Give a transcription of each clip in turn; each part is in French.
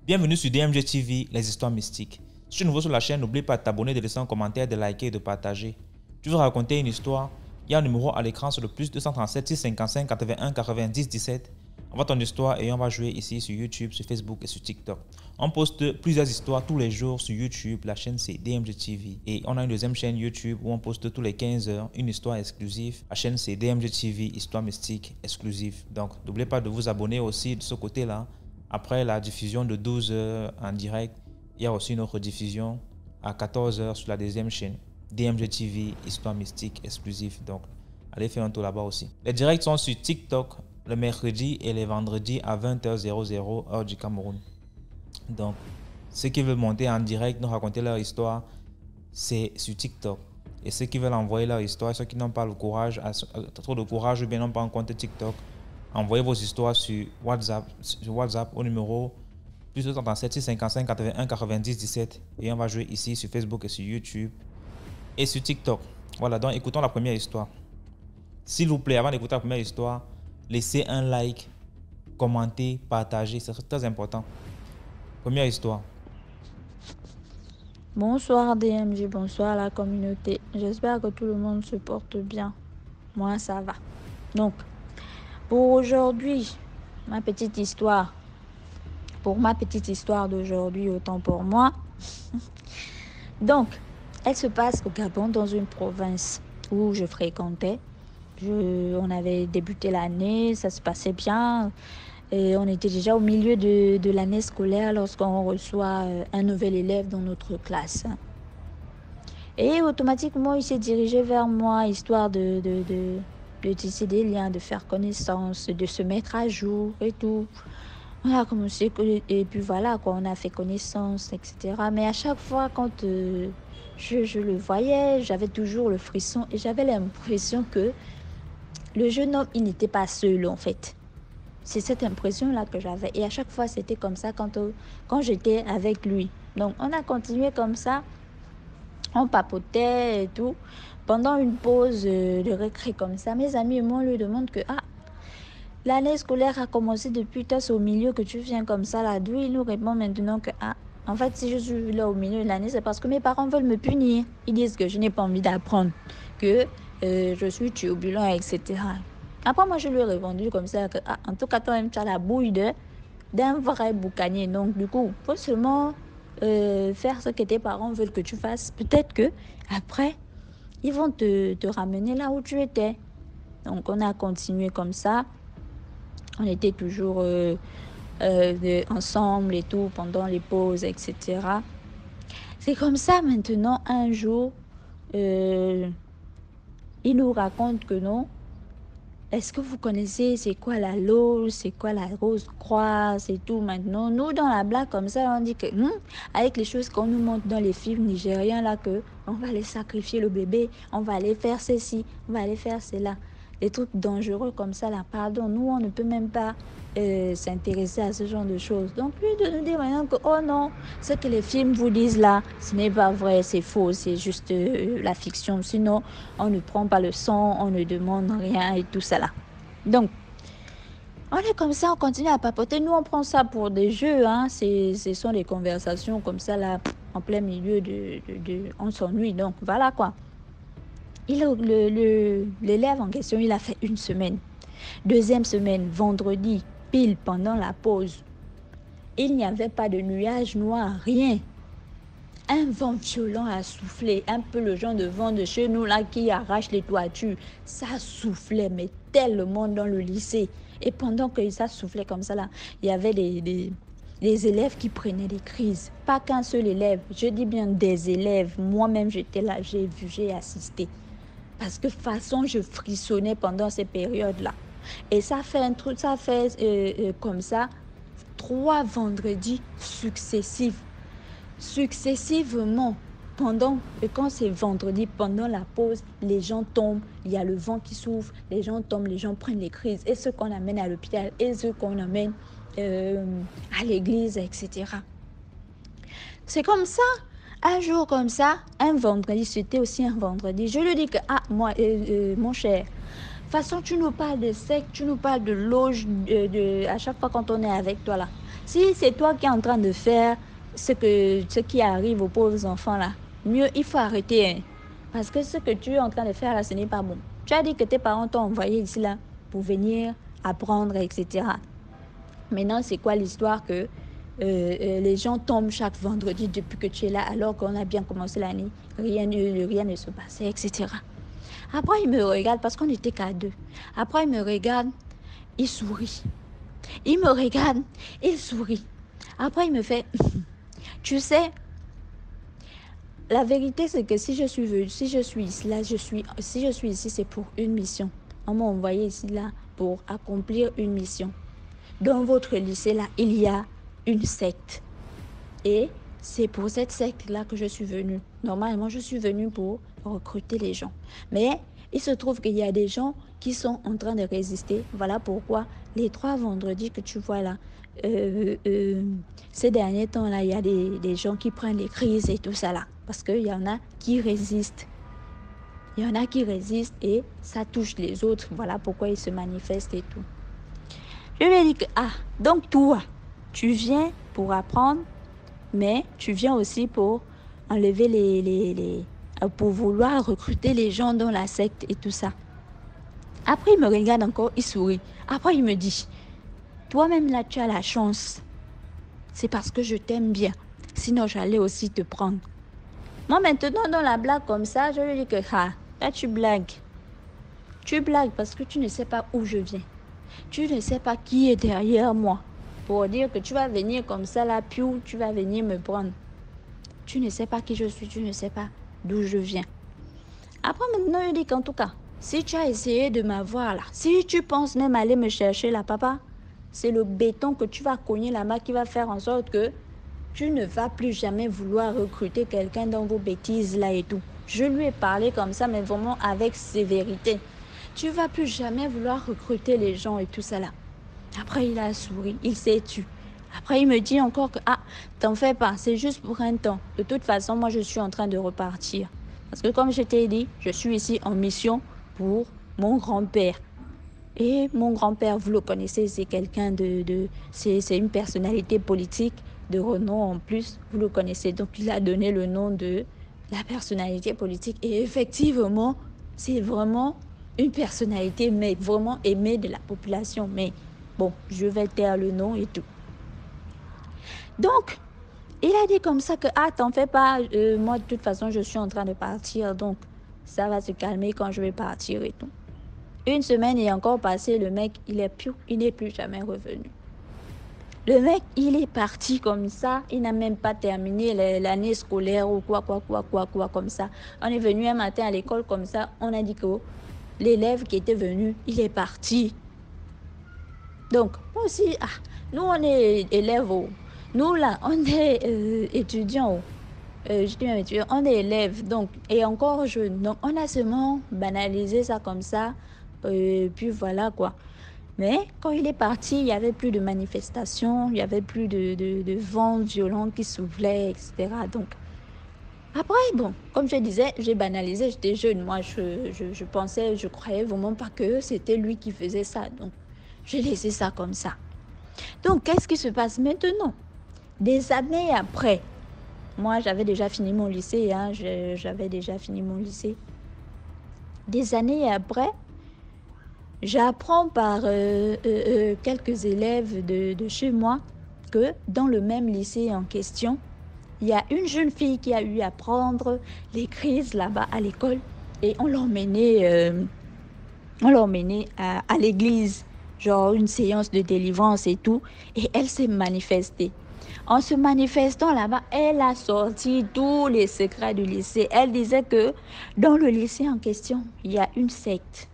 Bienvenue sur DMG TV, les histoires mystiques. Si tu es nouveau sur la chaîne, n'oublie pas de t'abonner, de laisser un commentaire, de liker et de partager. Tu veux raconter une histoire? Il y a un numéro à l'écran sur le plus 237 655 81 90 17. Envoie ton histoire et on va jouer ici sur YouTube, sur Facebook et sur TikTok. On poste plusieurs histoires tous les jours sur YouTube. La chaîne c'est DMG TV. Et on a une deuxième chaîne YouTube où on poste tous les 15 heures une histoire exclusive. La chaîne c'est DMG TV, histoire mystique exclusive. Donc n'oubliez pas de vous abonner aussi de ce côté-là. Après la diffusion de 12 heures en direct, il y a aussi une autre diffusion à 14 heures sur la deuxième chaîne. DMG TV, histoire mystique exclusive. Donc, allez faire un tour là-bas aussi. Les directs sont sur TikTok le mercredi et les vendredis à 20h00 heure du Cameroun. Donc, ceux qui veulent monter en direct, nous raconter leur histoire, c'est sur TikTok. Et ceux qui veulent envoyer leur histoire, ceux qui n'ont pas le courage, trop de courage ou bien n'ont pas un compte TikTok, envoyez vos histoires sur WhatsApp au numéro plus 237 655 81 90 17 et on va jouer ici sur Facebook et sur YouTube et sur TikTok. Voilà, donc écoutons la première histoire. S'il vous plaît, avant d'écouter la première histoire, laissez un like, commentez, partagez, c'est très important. Première histoire. Bonsoir DMG, bonsoir la communauté. J'espère que tout le monde se porte bien. Moi, ça va. Donc, pour aujourd'hui, ma petite histoire. Pour ma petite histoire d'aujourd'hui, autant pour moi. Donc, elle se passe au Gabon, dans une province où je fréquentais. On avait débuté l'année, ça se passait bien. Et on était déjà au milieu de l'année scolaire lorsqu'on reçoit un nouvel élève dans notre classe. Et automatiquement, il s'est dirigé vers moi, histoire de tisser des liens, de faire connaissance, de se mettre à jour et tout. On a commencé, et puis voilà, quoi, on a fait connaissance, etc. Mais à chaque fois, quand je le voyais, j'avais toujours le frisson et j'avais l'impression que le jeune homme, il n'était pas seul en fait. C'est cette impression-là que j'avais. Et à chaque fois, c'était comme ça quand j'étais avec lui. Donc, on a continué comme ça. On papotait et tout. Pendant une pause de récré comme ça, mes amis et moi, on lui demande que l'année scolaire a commencé depuis toi, c'est au milieu que tu viens comme ça là. D'où il nous répond maintenant que en fait, si je suis là au milieu de l'année, c'est parce que mes parents veulent me punir. Ils disent que je n'ai pas envie d'apprendre, que je suis turbulent, etc. Après, moi, je lui ai répondu comme ça que, en tout cas, toi-même, tu as la bouille d'un vrai boucanier. Donc, du coup, il faut seulement faire ce que tes parents veulent que tu fasses. Peut-être que après, ils vont te ramener là où tu étais. Donc, on a continué comme ça. On était toujours ensemble et tout pendant les pauses, etc. C'est comme ça maintenant, un jour, il nous raconte que non. Est-ce que vous connaissez c'est quoi la loge, c'est quoi la rose-croix, c'est tout maintenant. Nous, dans la blague comme ça, on dit que avec les choses qu'on nous montre dans les films nigériens, là, que on va aller sacrifier le bébé, on va aller faire ceci, on va aller faire cela. Des trucs dangereux comme ça, là, pardon, nous, on ne peut même pas s'intéresser à ce genre de choses. Donc, lui, de nous dire maintenant que, oh non, ce que les films vous disent là, ce n'est pas vrai, c'est faux, c'est juste la fiction. Sinon, on ne prend pas le sang, on ne demande rien et tout ça là. Donc, on est comme ça, on continue à papoter. Nous, on prend ça pour des jeux, hein. Ce sont des conversations comme ça là, en plein milieu on s'ennuie. Donc, voilà quoi. L'élève en question, il a fait une semaine. Deuxième semaine, vendredi, pile pendant la pause. Il n'y avait pas de nuages noirs, rien. Un vent violent a soufflé, un peu le genre de vent de chez nous là qui arrache les toitures. Ça soufflait, mais tellement dans le lycée. Et pendant que ça soufflait comme ça là, il y avait des élèves qui prenaient des crises. Pas qu'un seul élève, je dis bien des élèves. Moi-même j'étais là, j'ai vu, j'ai assisté. Parce que de toute façon, je frissonnais pendant ces périodes-là. Et ça fait un truc, ça fait comme ça 3 vendredis successifs. Successivement, quand c'est vendredi, pendant la pause, les gens tombent, il y a le vent qui souffle, les gens tombent, les gens prennent les crises. Et ceux qu'on amène à l'hôpital, et ceux qu'on amène à l'église, etc. C'est comme ça. Un jour comme ça, un vendredi, c'était aussi un vendredi. Je lui dis que, moi, mon cher, façon, tu nous parles de secte, tu nous parles de loge à chaque fois quand on est avec toi là. Si c'est toi qui es en train de faire ce qui arrive aux pauvres enfants là, mieux, il faut arrêter. Hein. Parce que ce que tu es en train de faire là, ce n'est pas bon. Tu as dit que tes parents t'ont envoyé ici là pour venir apprendre, etc. Maintenant, c'est quoi l'histoire que les gens tombent chaque vendredi depuis que tu es là, alors qu'on a bien commencé l'année, rien ne se passait, etc. Après, il me regarde parce qu'on n'était qu'à deux. Après, il me regarde, il sourit. Il me regarde, il sourit. Après, il me fait, tu sais, la vérité, c'est que si je suis ici, là, si je suis ici, c'est pour une mission. On m'a envoyé ici, là, pour accomplir une mission. Dans votre lycée, là, il y a une secte. Et c'est pour cette secte-là que je suis venue. Normalement, je suis venue pour recruter les gens. Mais il se trouve qu'il y a des gens qui sont en train de résister. Voilà pourquoi les 3 vendredis que tu vois là, ces derniers temps-là, il y a des gens qui prennent les crises et tout ça là. Parce qu'il y en a qui résistent. Il y en a qui résistent et ça touche les autres. Voilà pourquoi ils se manifestent et tout. Je lui ai dit que, donc toi, tu viens pour apprendre, mais tu viens aussi pour enlever pour vouloir recruter les gens dans la secte et tout ça. Après, il me regarde encore, il sourit. Après, il me dit, toi-même là, tu as la chance. C'est parce que je t'aime bien. Sinon, j'allais aussi te prendre. Moi, maintenant, dans la blague comme ça, je lui dis que, là, tu blagues. Tu blagues parce que tu ne sais pas où je viens. Tu ne sais pas qui est derrière moi. Pour dire que tu vas venir comme ça, là, puis tu vas venir me prendre. Tu ne sais pas qui je suis, tu ne sais pas d'où je viens. Après, maintenant, il dit qu'en tout cas, si tu as essayé de m'avoir là, si tu penses même aller me chercher là, papa, c'est le béton que tu vas cogner là-bas qui va faire en sorte que tu ne vas plus jamais vouloir recruter quelqu'un dans vos bêtises là et tout. Je lui ai parlé comme ça, mais vraiment avec sévérité. Tu vas plus jamais vouloir recruter les gens et tout ça là. Après, il a souri, il s'est tu. Après, il me dit encore que, t'en fais pas, c'est juste pour un temps. De toute façon, moi, je suis en train de repartir. Parce que comme je t'ai dit, je suis ici en mission pour mon grand-père. Et mon grand-père, vous le connaissez, c'est quelqu'un c'est une personnalité politique de renom en plus. Vous le connaissez, donc il a donné le nom de la personnalité politique. Et effectivement, c'est vraiment une personnalité, mais vraiment aimée de la population. Mais bon, je vais taire le nom et tout. Donc, il a dit comme ça que, t'en fais pas, moi de toute façon, je suis en train de partir, donc ça va se calmer quand je vais partir et tout. Une semaine est encore passée, le mec, il n'est plus jamais revenu. Le mec, il est parti comme ça, il n'a même pas terminé l'année scolaire ou quoi, comme ça. On est venu un matin à l'école comme ça, on a dit que l'élève qui était venu, il est parti. Donc, moi aussi, nous on est élèves, nous là, on est étudiants, je dis même étudiants, on est élèves, donc, et encore jeunes. Donc, on a seulement banalisé ça comme ça, puis voilà quoi. Mais quand il est parti, il n'y avait plus de manifestations, il n'y avait plus de vents violents qui soufflaient, etc. Donc, après, bon, comme je disais, j'ai banalisé, j'étais jeune. Moi, je pensais, je croyais vraiment pas que c'était lui qui faisait ça. Donc, j'ai laissé ça comme ça. Donc, qu'est-ce qui se passe maintenant? Des années après, moi, j'avais déjà fini mon lycée, j'avais déjà fini mon lycée. Des années après, j'apprends par quelques élèves de chez moi que dans le même lycée en question, il y a une jeune fille qui a eu à prendre les crises là-bas à l'école et on l'emmenait à l'église, genre une séance de délivrance et tout, et elle s'est manifestée. En se manifestant là-bas, elle a sorti tous les secrets du lycée. Elle disait que dans le lycée en question, il y a une secte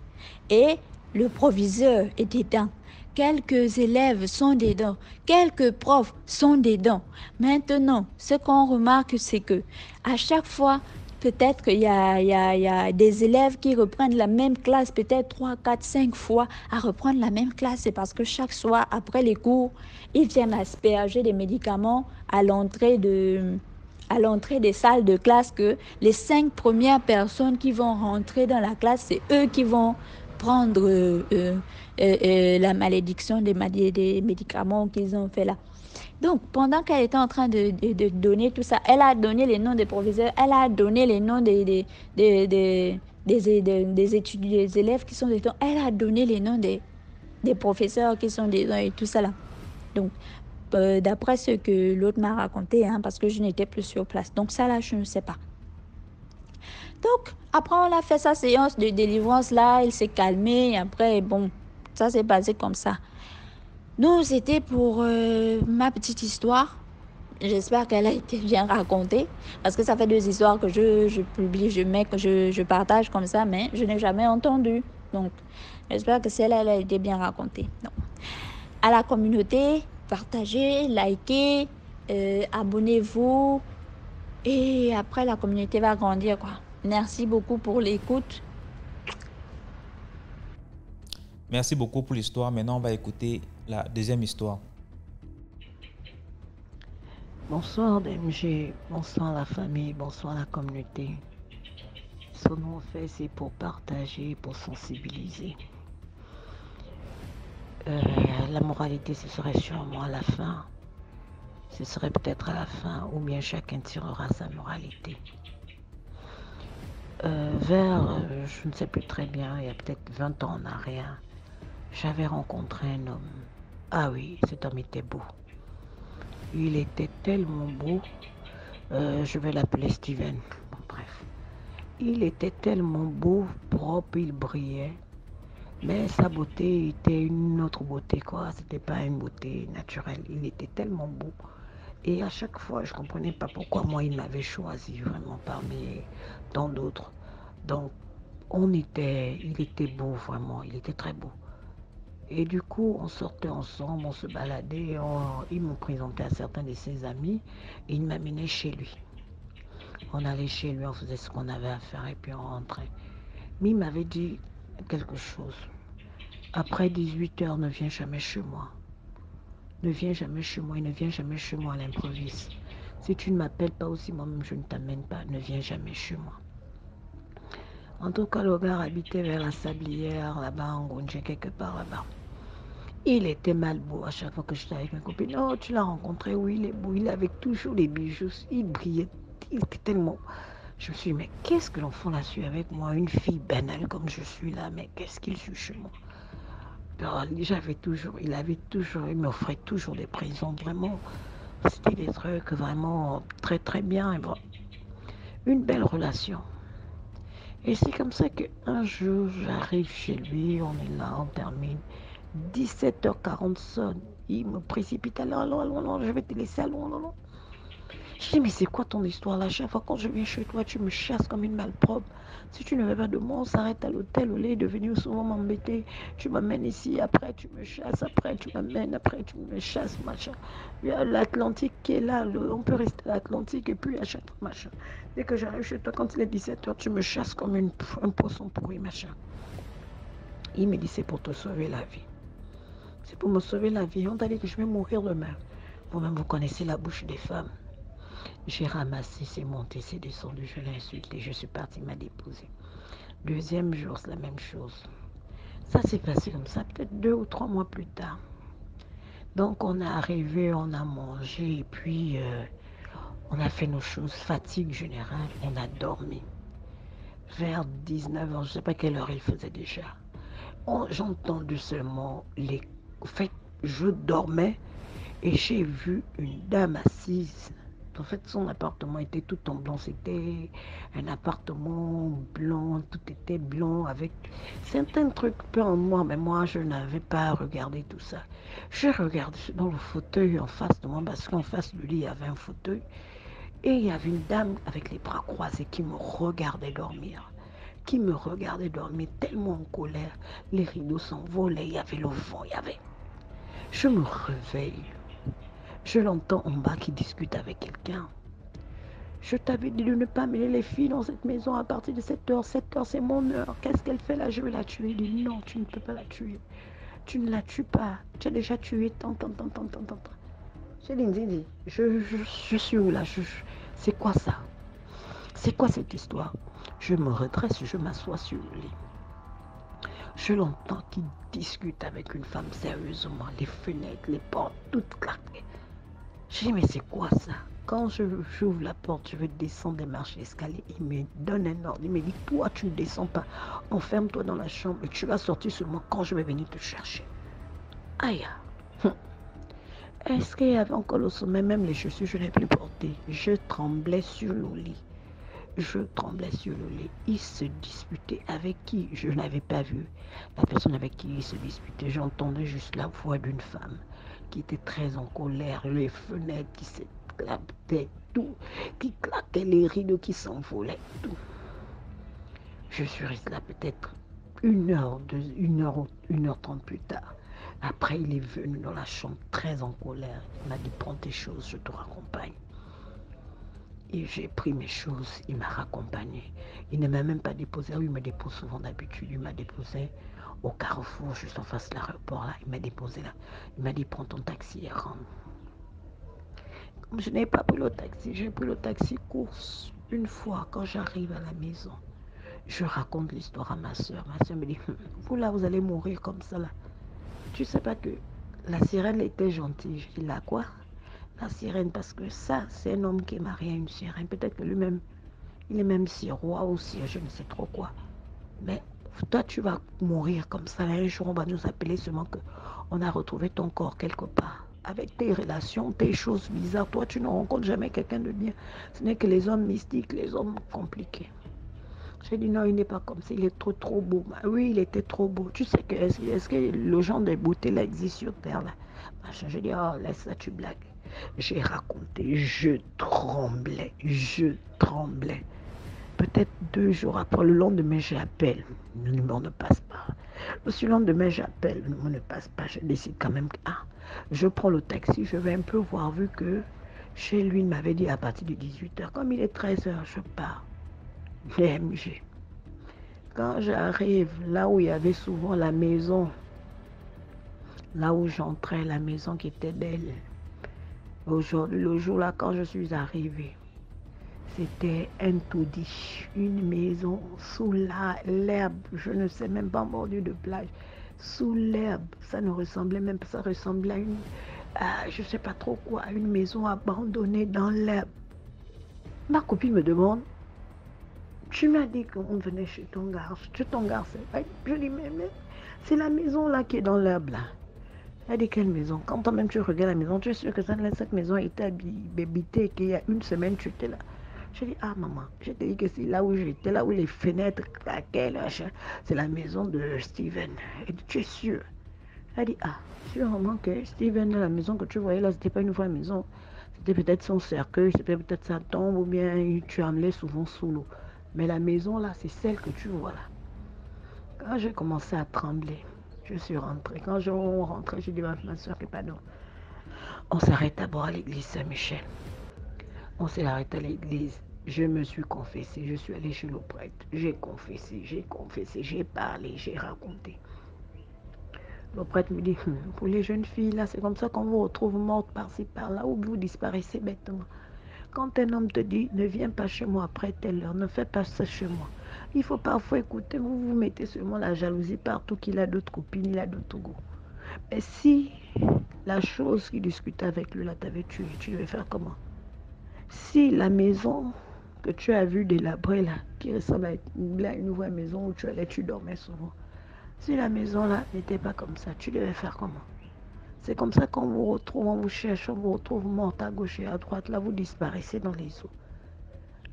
et le proviseur est dedans. Quelques élèves sont dedans. Quelques profs sont dedans. Maintenant, ce qu'on remarque, c'est que à chaque fois, peut-être qu'il y a des élèves qui reprennent la même classe, peut-être 3, 4, 5 fois à reprendre la même classe. C'est parce que chaque soir, après les cours, ils viennent asperger des médicaments à l'entrée des salles de classe, que les 5 premières personnes qui vont rentrer dans la classe, c'est eux qui vont prendre la malédiction des médicaments qu'ils ont fait là. Donc, pendant qu'elle était en train de donner tout ça, elle a donné les noms des professeurs, elle a donné les noms des étudiants, des élèves qui sont dedans, elle a donné les noms des professeurs qui sont dedans et tout ça là. Donc, d'après ce que l'autre m'a raconté, hein, parce que je n'étais plus sur place. Donc, ça là, je ne sais pas. Donc, après, on a fait sa séance de délivrance là, il s'est calmé, et après, bon, ça s'est passé comme ça. Donc, c'était pour ma petite histoire. J'espère qu'elle a été bien racontée, parce que ça fait 2 histoires que je publie, je mets, que je partage comme ça, mais je n'ai jamais entendu. Donc, j'espère que celle-là, elle a été bien racontée. Donc, à la communauté, partagez, likez, abonnez-vous, et après, la communauté va grandir, quoi. Merci beaucoup pour l'écoute. Merci beaucoup pour l'histoire. Maintenant, on va écouter la deuxième histoire. Bonsoir DMG, bonsoir la famille, bonsoir la communauté. Ce que nous fait, c'est pour partager, pour sensibiliser. La moralité, ce serait sûrement à la fin. Ce serait peut-être à la fin, ou bien chacun tirera sa moralité. Je ne sais plus très bien, il y a peut-être 20 ans en arrière, j'avais rencontré un homme. Ah oui, cet homme était beau. Il était tellement beau, je vais l'appeler Steven. Bon, bref. Il était tellement beau, propre, il brillait. Mais sa beauté était une autre beauté, quoi. C'était pas une beauté naturelle. Il était tellement beau. Et à chaque fois, je ne comprenais pas pourquoi moi, il m'avait choisi vraiment parmi tant d'autres. Donc, il était beau, vraiment. Il était très beau. Et du coup, on sortait ensemble, on se baladait, il me présentait à certains de ses amis et il m'amenait chez lui. On allait chez lui, on faisait ce qu'on avait à faire et puis on rentrait. Mais il m'avait dit quelque chose. Après 18 heures, ne viens jamais chez moi. Ne viens jamais chez moi, il ne vient jamais chez moi à l'improviste. Si tu ne m'appelles pas aussi, moi-même je ne t'amène pas, ne viens jamais chez moi. En tout cas, le gars habitait vers la Sablière, là-bas, en Gonje, quelque part là-bas. Il était mal beau à chaque fois que j'étais avec mes copines. Oh, tu l'as rencontré, oui, il est beau. Il avait toujours des bijoux, il brillait, il était tellement... Je me suis dit, mais qu'est-ce que l'enfant l'a su avec moi? Une fille banale comme je suis là, mais qu'est-ce qu'il suit chez moi? Alors, il m'offrait toujours des présents, vraiment. C'était des trucs vraiment très très bien. Une belle relation. Et c'est comme ça qu'un jour, j'arrive chez lui, on est là, on termine. 17h40 sonne. Il me précipite. Allons, je vais te laisser, allons. Je dis, mais c'est quoi ton histoire là? Chaque fois quand je viens chez toi, tu me chasses comme une malpropre. Si tu ne veux pas de moi, on s'arrête à l'hôtel. Au lieu de venir souvent m'embêter, tu m'amènes ici, après tu me chasses, après tu m'amènes, après tu me chasses, machin. Il y a l'Atlantique qui est là, on peut rester à l'Atlantique et puis à chaque fois, machin. Dès que j'arrive chez toi, quand il est 17h, tu me chasses comme un poisson pourri, machin. Il me dit, c'est pour te sauver la vie. C'est pour me sauver la vie. On t'a dit que je vais mourir demain. Vous-même, vous connaissez la bouche des femmes. J'ai ramassé, c'est monté, c'est descendu, je l'ai insulté, je suis partie, m'a déposé. Deuxième jour, c'est la même chose. Ça s'est passé comme ça, peut-être 2 ou 3 mois plus tard. Donc on est arrivé, on a mangé, et puis on a fait nos choses, fatigue générale, on a dormi. Vers 19h, je ne sais pas quelle heure il faisait déjà. J'ai entendu seulement les... En fait, je dormais et j'ai vu une dame assise. En fait, son appartement était tout en blanc. C'était un appartement blanc, tout était blanc avec certains trucs peu en moi, mais moi, je n'avais pas regardé tout ça. Je regardais dans le fauteuil en face de moi, parce qu'en face de lui, il y avait un fauteuil. Et il y avait une dame avec les bras croisés qui me regardait dormir. Qui me regardait dormir tellement en colère. Les rideaux s'envolaient, il y avait le vent, il y avait... Je me réveille. Je l'entends en bas qui discute avec quelqu'un. Je t'avais dit de ne pas mêler les filles dans cette maison à partir de 7h. 7h, c'est mon heure. Qu'est-ce qu'elle fait là? Je vais la tuer. Il dit non, tu ne peux pas la tuer. Tu ne la tues pas. Tu as déjà tué tant. J'ai dit, je suis où là? C'est quoi ça? C'est quoi cette histoire? Je me redresse, je m'assois sur le lit. Je l'entends qui discute avec une femme sérieusement, les fenêtres, les portes, toutes claquées. Je dis, mais c'est quoi ça? Quand j'ouvre la porte, je vais descendre les marches d'escalier. Il me donne un ordre. Il me dit, toi, tu ne descends pas. Enferme-toi dans la chambre et tu vas sortir seulement quand je vais venir te chercher. Aïe. Est-ce qu'il y avait encore le sommet? Même les chaussures, je n'ai plus porté. Je tremblais sur le lit. Je tremblais sur le lit. Il se disputait avec qui je n'avais pas vu. La personne avec qui il se disputait, j'entendais juste la voix d'une femme qui était très en colère, les fenêtres qui s'éclataient, tout, qui claquaient, les rideaux qui s'envolaient, tout. Je suis restée là peut-être 1h30 plus tard. Après, il est venu dans la chambre très en colère. Il m'a dit, prends tes choses, je te raccompagne. Et j'ai pris mes choses, il m'a raccompagné. Il ne m'a même pas déposé, il me dépose souvent d'habitude, il m'a déposé au carrefour, juste en face de l'aéroport, là. Il m'a déposé là. Il m'a dit, prends ton taxi et rentre. Comme je n'ai pas pris le taxi, j'ai pris le taxi course. Une fois, quand j'arrive à la maison, je raconte l'histoire à ma soeur. Ma soeur me dit, vous là, vous allez mourir comme ça là. Tu sais pas que la sirène était gentille. Je dis, là quoi? La sirène, parce que ça, c'est un homme qui est marié à une sirène. Peut-être que lui-même, il est même si roi ou si je ne sais trop quoi. Mais toi, tu vas mourir comme ça. Un jour, on va nous appeler seulement qu'on a retrouvé ton corps quelque part. Avec tes relations, tes choses bizarres, toi, tu ne rencontres jamais quelqu'un de bien. Ce n'est que les hommes mystiques, les hommes compliqués. J'ai dit non, il n'est pas comme ça, il est trop beau. Oui, il était trop beau. Tu sais que est-ce que le genre de beauté là existe sur terre là? J'ai dit, oh, laisse ça, tu blagues. J'ai raconté, je tremblais. Peut-être 2 jours après, le lendemain, j'appelle. Le numéro ne passe pas. Le lendemain, j'appelle, le numéro ne passe pas. Je décide quand même, je prends le taxi, je vais un peu voir, vu que chez lui, il m'avait dit à partir de 18h. Comme il est 13h, je pars. DMG. Quand j'arrive là où il y avait souvent la maison, là où j'entrais, la maison qui était d'elle, aujourd'hui, le jour là, quand je suis arrivée, c'était un taudis, une maison sous l'herbe, je ne sais même pas, bordure de plage, sous l'herbe. Ça ne ressemblait même pas, ça ressemblait à je ne sais pas trop quoi, à une maison abandonnée dans l'herbe. Ma copine me demande, tu m'as dit qu'on venait chez ton garçon. Je dis, mais c'est la maison là qui est dans l'herbe là. Elle dit, quelle maison? Quand toi-même tu regardes la maison, tu es sûr que cette maison était habitée, qu'il y a 1 semaine tu étais là. Je dis, ah maman, je te dis que c'est là où j'étais, là où les fenêtres claquaient, c'est la maison de Steven. Elle dit, tu es sûr? Elle dit, ah, sûrement que Steven, la maison que tu voyais là, c'était pas une vraie maison. C'était peut-être son cercueil, c'était peut-être sa tombe, ou bien tu emmenais souvent sous l'eau. Mais la maison là, c'est celle que tu vois là. Quand j'ai commencé à trembler, je suis rentrée. Quand je rentrais, j'ai dit à ma soeur que pardon. On s'arrête d'abord à l'église Saint-Michel. On s'est arrêté à l'église. Je me suis confessée. Je suis allée chez le prêtre. J'ai confessé, j'ai parlé, j'ai raconté. Le prêtre me dit, pour les jeunes filles là, c'est comme ça qu'on vous retrouve morte par-ci par-là, ou vous disparaissez bêtement. Quand un homme te dit, ne viens pas chez moi après telle heure, ne fais pas ça chez moi. Il faut parfois écouter, vous mettez seulement la jalousie partout, qu'il a d'autres copines, il a d'autres goûts. Mais si la chose qui discutait avec lui là t'avait tué, tu devais faire comment? Si la maison que tu as vue délabrée là, qui ressemble à une nouvelle maison où tu allais, tu dormais souvent. Si la maison là n'était pas comme ça, tu devais faire comment? C'est comme ça qu'on vous retrouve, on vous cherche, on vous retrouve morte à gauche et à droite. Là, vous disparaissez dans les eaux.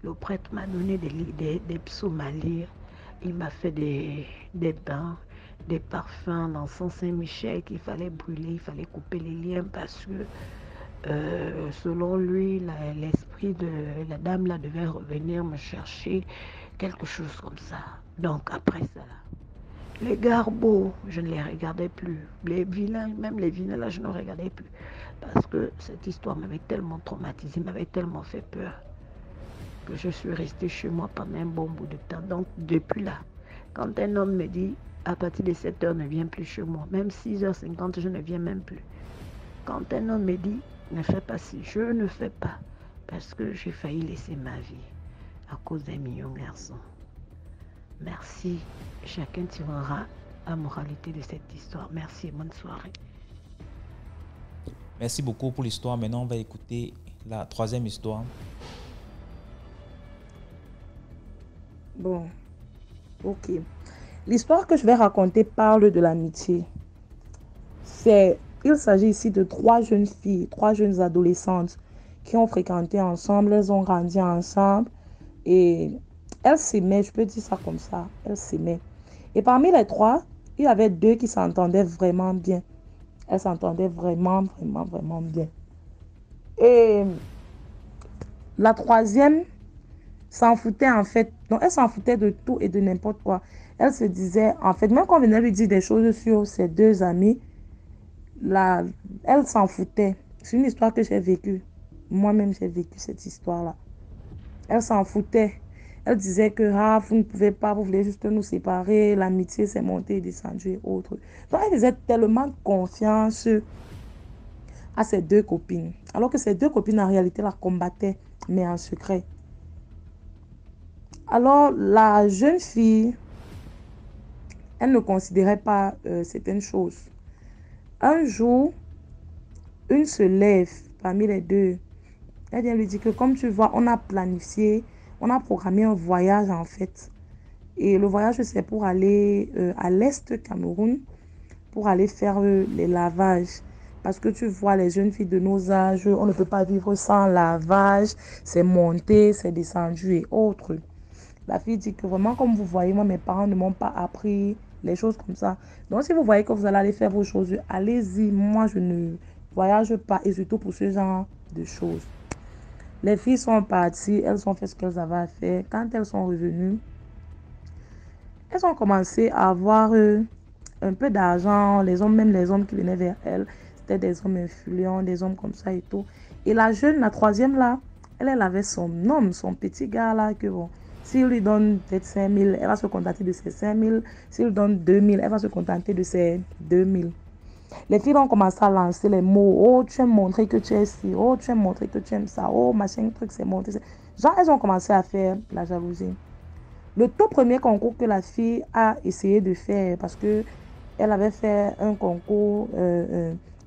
Le prêtre m'a donné des psaumes à lire. Il m'a fait des bains, des parfums dans Saint-Michel qu'il fallait brûler, il fallait couper les liens parce que selon lui, l'esprit de la dame là devait revenir me chercher, quelque chose comme ça. Donc après ça là, les garbots, je ne les regardais plus. Les vilains, même les vilains, là, je ne regardais plus. Parce que cette histoire m'avait tellement traumatisé, m'avait tellement fait peur, que je suis restée chez moi pendant un bon bout de temps. Donc, depuis là, quand un homme me dit, à partir de 7h, ne viens plus chez moi, même 6h50, je ne viens même plus. Quand un homme me dit, ne fais pas ci, je ne fais pas. Parce que j'ai failli laisser ma vie à cause d'un million de garçons. Merci. Chacun tirera la moralité de cette histoire. Merci et bonne soirée. Merci beaucoup pour l'histoire. Maintenant, on va écouter la troisième histoire. Bon, ok. L'histoire que je vais raconter parle de l'amitié. Il s'agit ici de 3 jeunes filles, 3 jeunes adolescentes qui ont fréquenté ensemble, elles ont grandi ensemble et elles s'aimaient, je peux dire ça comme ça, elles s'aimaient. Et parmi les 3, il y avait 2 qui s'entendaient vraiment bien. Elles s'entendaient vraiment bien. Et la troisième s'en foutait en fait. Donc, elle s'en foutait de tout et de n'importe quoi. Elle se disait, en fait, même quand on venait lui dire des choses sur ses 2 amis, elle s'en foutait. C'est une histoire que j'ai vécue. Moi-même, j'ai vécu cette histoire-là. Elle s'en foutait. Elle disait que vous ne pouvez pas, vous voulez juste nous séparer, l'amitié s'est montée et descendue et autres. Donc, elle faisait tellement confiance à ses 2 copines. Alors que ces 2 copines, en réalité, la combattaient, mais en secret. Alors, la jeune fille, elle ne considérait pas certaines choses. Un jour, une se lève parmi les 2. Elle vient lui dire que comme tu vois, on a planifié, on a programmé un voyage en fait. Et le voyage, c'est pour aller à l'est Cameroun, pour aller faire les lavages. Parce que tu vois, les jeunes filles de nos âges, on ne peut pas vivre sans lavage. C'est monté, c'est descendu et autres. La fille dit que vraiment, comme vous voyez, moi, mes parents ne m'ont pas appris les choses comme ça. Donc, si vous voyez que vous allez aller faire vos choses, allez-y. Moi, je ne voyage pas et surtout pour ce genre de choses. Les filles sont parties, elles ont fait ce qu'elles avaient à faire. Quand elles sont revenues, elles ont commencé à avoir un peu d'argent. Même les hommes qui venaient vers elles, c'était des hommes influents, des hommes comme ça et tout. Et la troisième là, elle avait son homme, son petit gars là, que bon, s'il lui donne peut-être 5 000, elle va se contenter de ses 5 000. S'il lui donne 2 000, elle va se contenter de ses 2 000. Les filles ont commencé à lancer les mots. Oh, tu aimes montrer que tu es ci. Oh, tu aimes montrer que tu aimes ça. Oh, machin, truc, c'est monté. Genre, elles ont commencé à faire la jalousie. Le tout premier concours que la fille a essayé de faire, parce que elle avait fait un concours,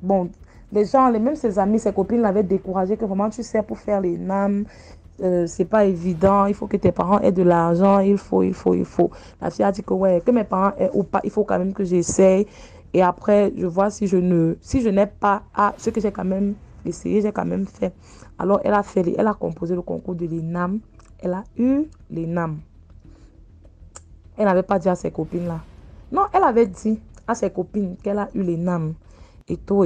bon, les gens, même ses amis, ses copines l'avaient découragé que vraiment, tu sais, pour faire les NAM, c'est pas évident, il faut que tes parents aient de l'argent, il faut. La fille a dit que ouais, que mes parents aient ou pas, il faut quand même que j'essaye. Et après, je vois si je n'ai pas ce que j'ai quand même essayé, j'ai quand même fait. Alors, elle a composé le concours de l'ENAM. Elle a eu l'ENAM. Elle n'avait pas dit à ses copines là. Non, elle avait dit à ses copines qu'elle a eu l'ENAM. Et tout.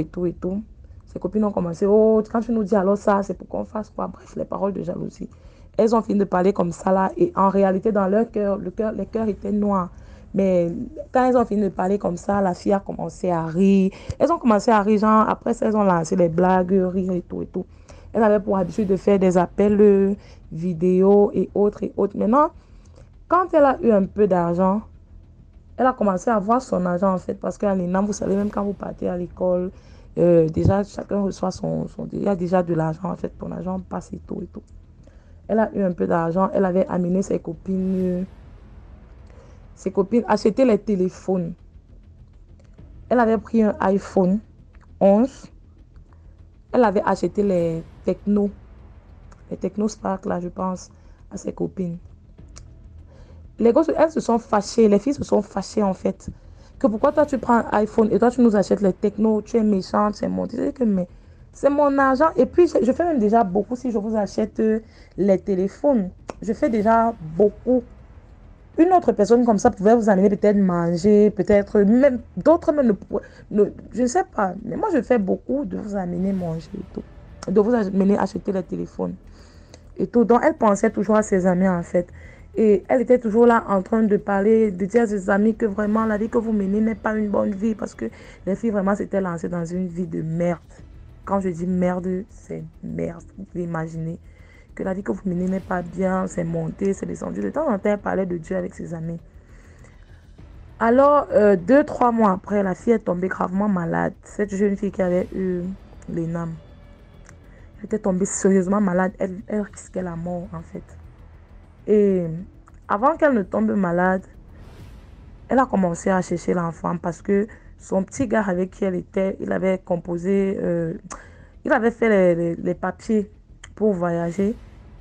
Ses copines ont commencé, oh, quand tu nous dis alors ça, c'est pour qu'on fasse quoi? Bref, les paroles de jalousie. Elles ont fini de parler comme ça là. Et en réalité, dans leur cœur, les cœurs étaient noirs. Mais quand elles ont fini de parler comme ça, la fille a commencé à rire. Elles ont commencé à rire, genre, après ça, elles ont lancé les blagues, rire et tout. Elles avaient pour habitude de faire des appels vidéo et autres. Maintenant, quand elle a eu un peu d'argent, elle a commencé à voir son argent en fait. Parce qu'à l'ENAM, vous savez, même quand vous partez à l'école, déjà, chacun reçoit il y a déjà de l'argent en fait. Ton argent passe et tout. Elle a eu un peu d'argent. Elle avait amené ses copines achetaient les téléphones. Elle avait pris un iPhone 11. Elle avait acheté les Techno Spark là, je pense, à ses copines. Les gosses, elles se sont fâchées, les filles se sont fâchées en fait. Que pourquoi toi tu prends un iPhone et toi tu nous achètes les Techno, tu es méchante, c'est mon. Mais c'est mon argent. Et puis je fais même déjà beaucoup si je vous achète les téléphones. Je fais déjà beaucoup. Une autre personne comme ça pouvait vous amener peut-être manger, peut-être même d'autres même je ne sais pas. Mais moi je fais beaucoup de vous amener manger et tout. De vous amener acheter les téléphones et tout. Donc elle pensait toujours à ses amis en fait. Et elle était toujours là en train de parler, de dire à ses amis que vraiment la vie que vous menez n'est pas une bonne vie parce que les filles vraiment s'étaient lancées dans une vie de merde. Quand je dis merde, c'est merde. Vous pouvez imaginer que la vie que vous menez n'est pas bien, c'est monté, c'est descendu. De temps en temps, elle parlait de Dieu avec ses amis. Alors, 2-3 mois après, la fille est tombée gravement malade. Cette jeune fille qui avait eu l'ENAM. Elle était tombée sérieusement malade. Elle risquait la mort, en fait. Et avant qu'elle ne tombe malade, Elle a commencé à chercher l'enfant parce que son petit gars avec qui elle était, il avait composé, il avait fait les papiers pour voyager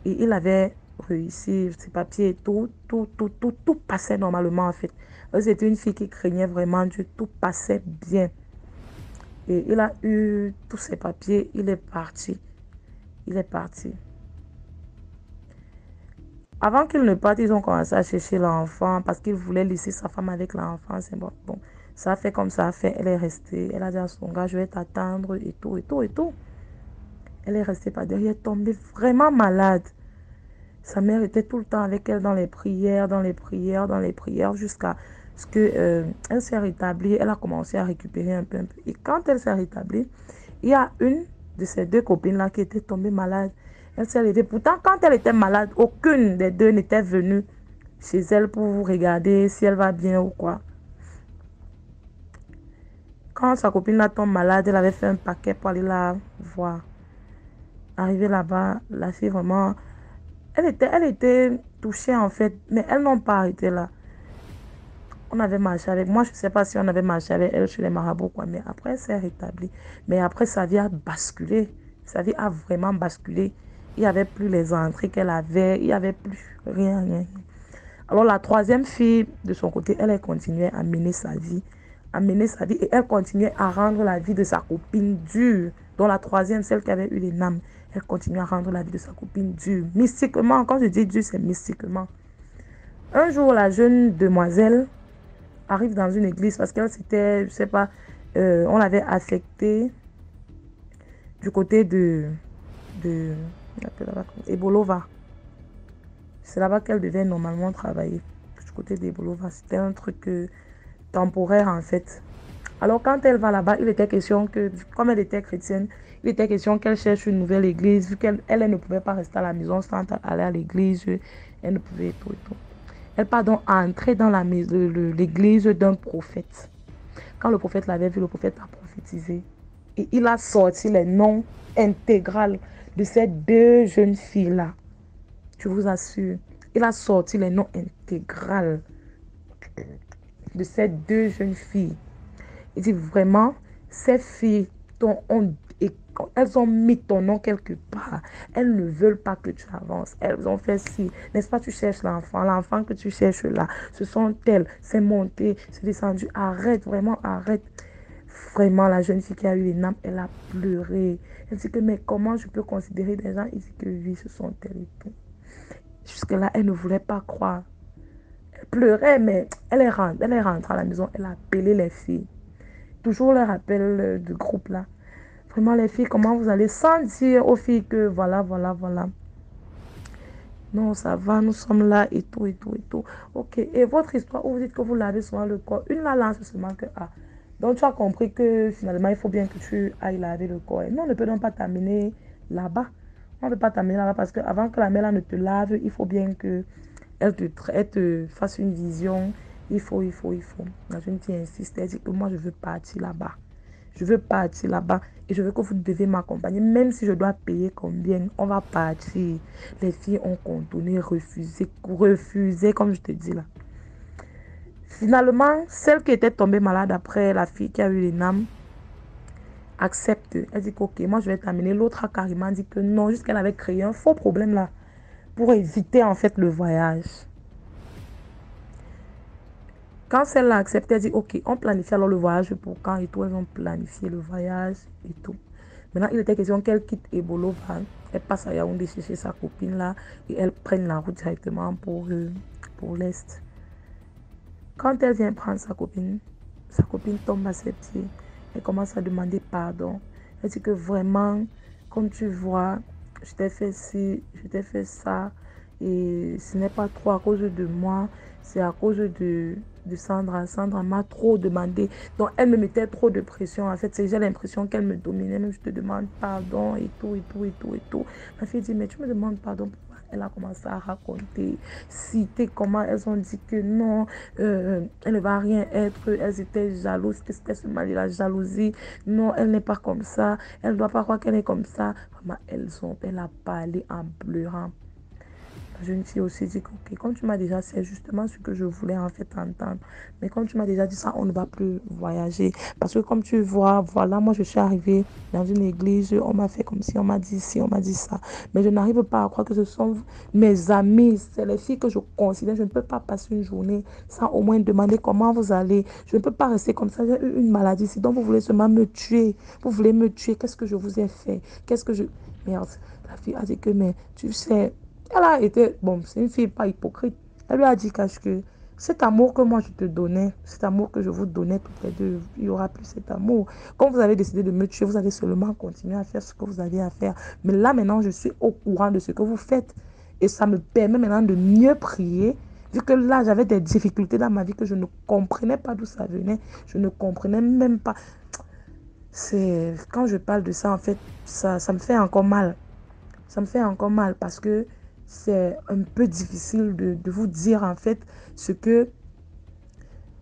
et il avait réussi ses papiers et tout passait normalement en fait. C'était une fille qui craignait vraiment Dieu, tout passait bien. Et il a eu tous ses papiers, il est parti. Il est parti. Avant qu'il ne parte, ils ont commencé à chercher l'enfant parce qu'il voulait laisser sa femme avec l'enfant. C'est bon. Bon, ça a fait comme ça a fait. Elle est restée. Elle a dit à son gars, je vais t'attendre et tout, et tout, et tout. Elle est restée par derrière, tombée vraiment malade. Sa mère était tout le temps avec elle dans les prières, jusqu'à ce que elle s'est rétablie. Elle a commencé à récupérer un peu. Et quand elle s'est rétablie, il y a une de ses deux copines-là qui était tombée malade. Elle s'est levée. Pourtant, quand elle était malade, aucune des deux n'était venue chez elle pour regarder si elle va bien ou quoi. Quand sa copine-là tombe malade, elle avait fait un paquet pour aller la voir. Arrivée là-bas, la fille vraiment... Elle était touchée en fait, mais elles n'ont pas arrêté là. On avait marché avec moi, je ne sais pas si on avait marché avec elle chez les marabouts, quoi, mais après, elle s'est rétablie. Mais après, sa vie a basculé. Sa vie a vraiment basculé. Il n'y avait plus les entrées qu'elle avait, il n'y avait plus rien. Alors, la troisième fille, de son côté, elle continuait à mener sa vie. Et elle continuait à rendre la vie de sa copine dure. Donc, la troisième, celle qui avait eu les names, elle continuait à rendre la vie de sa copine dure. Mystiquement, quand je dis dur, c'est mystiquement. Un jour, la jeune demoiselle arrive dans une église parce qu'elle s'était, je sais pas, on l'avait affectée du côté de Ebolova. C'est là-bas qu'elle devait normalement travailler, du côté d'Ebolova. C'était un truc temporaire en fait. Alors quand elle va là-bas, il était question que, comme elle était chrétienne, il était question qu'elle cherche une nouvelle église, vu qu'elle ne pouvait pas rester à la maison sans aller à l'église, elle ne pouvait tout et tout. Elle part donc entrer dans l'église d'un prophète. Quand le prophète l'avait vu, le prophète a prophétisé. Et il a sorti les noms intégral de ces deux jeunes filles-là. Je vous assure. Il a sorti les noms intégral de ces deux jeunes filles. Il dit vraiment, ces filles elles ont mis ton nom quelque part. Elles ne veulent pas que tu avances. Elles ont fait ci. N'est-ce pas, tu cherches l'enfant. L'enfant que tu cherches là, ce sont elles. C'est monté, c'est descendu. Arrête, vraiment, arrête. Vraiment, la jeune fille qui a eu les names, elle a pleuré. Elle dit que, mais comment je peux considérer des gens? Il dit que oui, ce sont elles et tout. Jusque-là, elle ne voulait pas croire. Elle pleurait, mais elle est rentrée à la maison. Elle a appelé les filles. Toujours le rappel du groupe là. Vraiment les filles, comment vous allez sans dire aux filles que voilà. Non, ça va, nous sommes là et tout. Ok, et votre histoire où vous dites que vous lavez souvent le corps, une là lance seulement que ah. Donc tu as compris que finalement il faut bien que tu ailles laver le corps. Et non, on ne peut donc pas t'amener là-bas. On ne peut pas t'amener là-bas parce qu'avant que la mère là ne te lave, il faut bien que elle te fasse une vision. Il faut. La jeune fille insiste, elle dit que moi je veux partir là-bas. Je veux partir là-bas et je veux que vous devez m'accompagner. Même si je dois payer combien, on va partir. Les filles ont contourné, refusé comme je te dis là. Finalement, celle qui était tombée malade après la fille qui a eu les names, accepte. Elle dit que ok, moi je vais t'amener. L'autre a carrément dit que non, juste qu'elle avait créé un faux problème là pour éviter en fait le voyage. Quand celle-là a accepté, elle dit ok, on planifie alors le voyage pour quand et tout. Elles ont planifié le voyage et tout. Maintenant, il était question qu'elle quitte Ebolova. Elle passe à Yaoundé chercher sa copine là et elle prenne la route directement pour l'Est. Quand elle vient prendre sa copine tombe à ses pieds. Elle commence à demander pardon. Elle dit que vraiment, comme tu vois, je t'ai fait ci, je t'ai fait ça. Et ce n'est pas trop à cause de moi, c'est à cause de Sandra. Sandra m'a trop demandé. Donc, elle me mettait trop de pression. En fait, j'ai l'impression qu'elle me dominait. Même je te demande pardon et tout. Ma fille dit, mais tu me demandes pardon pourquoi? Elle a commencé à raconter, citer comment elles ont dit que non, elle ne va rien être. Elles étaient jalouses. Qu'est-ce que c'est mal, la jalousie? Non, elle n'est pas comme ça. Elle ne doit pas croire qu'elle est comme ça. Vraiment, elle a parlé en pleurant. La jeune fille aussi dit que, ok, comme tu m'as déjà, c'est justement ce que je voulais en fait entendre. Mais comme tu m'as déjà dit ça, on ne va plus voyager. Parce que comme tu vois, voilà, moi je suis arrivée dans une église, on m'a fait comme si, on m'a dit ci, on m'a dit ça. Mais je n'arrive pas à croire que ce sont mes amis, c'est les filles que je considère. Je ne peux pas passer une journée sans au moins demander comment vous allez. Je ne peux pas rester comme ça, j'ai eu une maladie ici, donc vous voulez seulement me tuer. Vous voulez me tuer, qu'est-ce que je vous ai fait? Qu'est-ce que je... Merde, la fille a dit que, mais tu sais... Elle a été, bon, c'est une fille pas hypocrite. Elle lui a dit cache que cet amour que moi je te donnais, cet amour que je vous donnais toutes les deux, il n'y aura plus cet amour. Quand vous avez décidé de me tuer, vous allez seulement continuer à faire ce que vous avez à faire. Mais là maintenant, je suis au courant de ce que vous faites. Et ça me permet maintenant de mieux prier. Vu que là, j'avais des difficultés dans ma vie que je ne comprenais pas d'où ça venait. Je ne comprenais même pas. C'est quand je parle de ça, en fait, ça me fait encore mal. Ça me fait encore mal parce que c'est un peu difficile de vous dire en fait ce que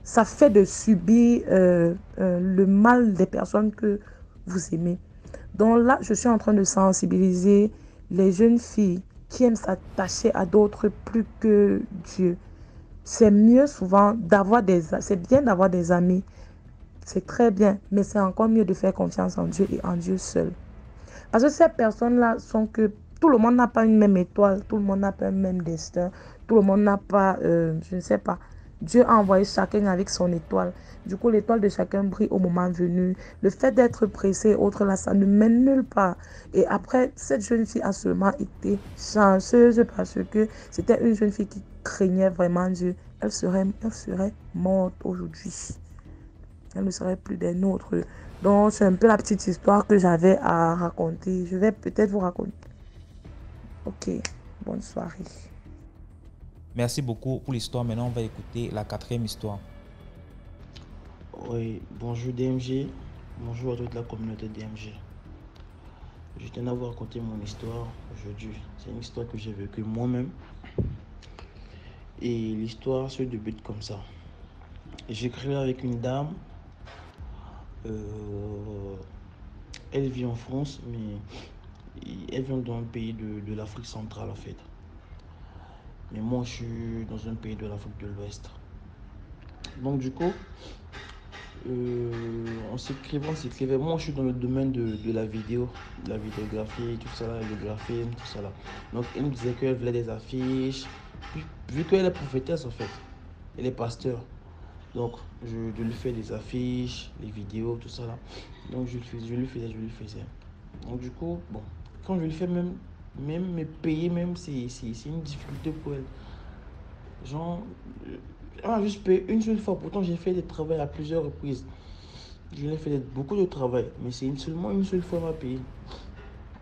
ça fait de subir le mal des personnes que vous aimez. Donc là, je suis en train de sensibiliser les jeunes filles qui aiment s'attacher à d'autres plus que Dieu. C'est mieux souvent d'avoir c'est bien d'avoir des amis. C'est très bien, mais c'est encore mieux de faire confiance en Dieu et en Dieu seul. Parce que ces personnes-là sont que tout le monde n'a pas une même étoile, tout le monde n'a pas un même destin, tout le monde n'a pas, je ne sais pas. Dieu a envoyé chacun avec son étoile. Du coup, l'étoile de chacun brille au moment venu. Le fait d'être pressé, autre là, ça ne mène nulle part. Et après, cette jeune fille a seulement été chanceuse parce que c'était une jeune fille qui craignait vraiment Dieu. Elle serait morte aujourd'hui. Elle ne serait plus des nôtres. Donc, c'est un peu la petite histoire que j'avais à raconter. Je vais peut-être vous raconter. Ok, bonne soirée. Merci beaucoup pour l'histoire. Maintenant, on va écouter la quatrième histoire. Oui, bonjour DMG. Bonjour à toute la communauté DMG. Je tenais à vous raconter mon histoire aujourd'hui. C'est une histoire que j'ai vécue moi-même. Et l'histoire se débute comme ça. J'écris avec une dame. Elle vit en France, mais elle vient d'un pays de l'Afrique centrale en fait. Mais moi, je suis dans un pays de l'Afrique de l'Ouest. Donc du coup, on s'écrivait. Moi, je suis dans le domaine de la vidéo, de la vidéographie, tout ça, le graphisme, tout ça là. Donc elle me disait qu'elle voulait des affiches. Puis, vu qu'elle est prophétesse en fait, elle est pasteur. Donc, je lui fais des affiches, les vidéos, tout ça là. Donc, je lui faisais. Donc, du coup, bon, quand je lui fais même me payer, même, c'est une difficulté pour elle. Genre, elle m'a juste payé une seule fois. Pourtant, j'ai fait des travaux à plusieurs reprises. Je lui ai fait beaucoup de travail, mais c'est seulement une seule fois qu'elle m'a payé.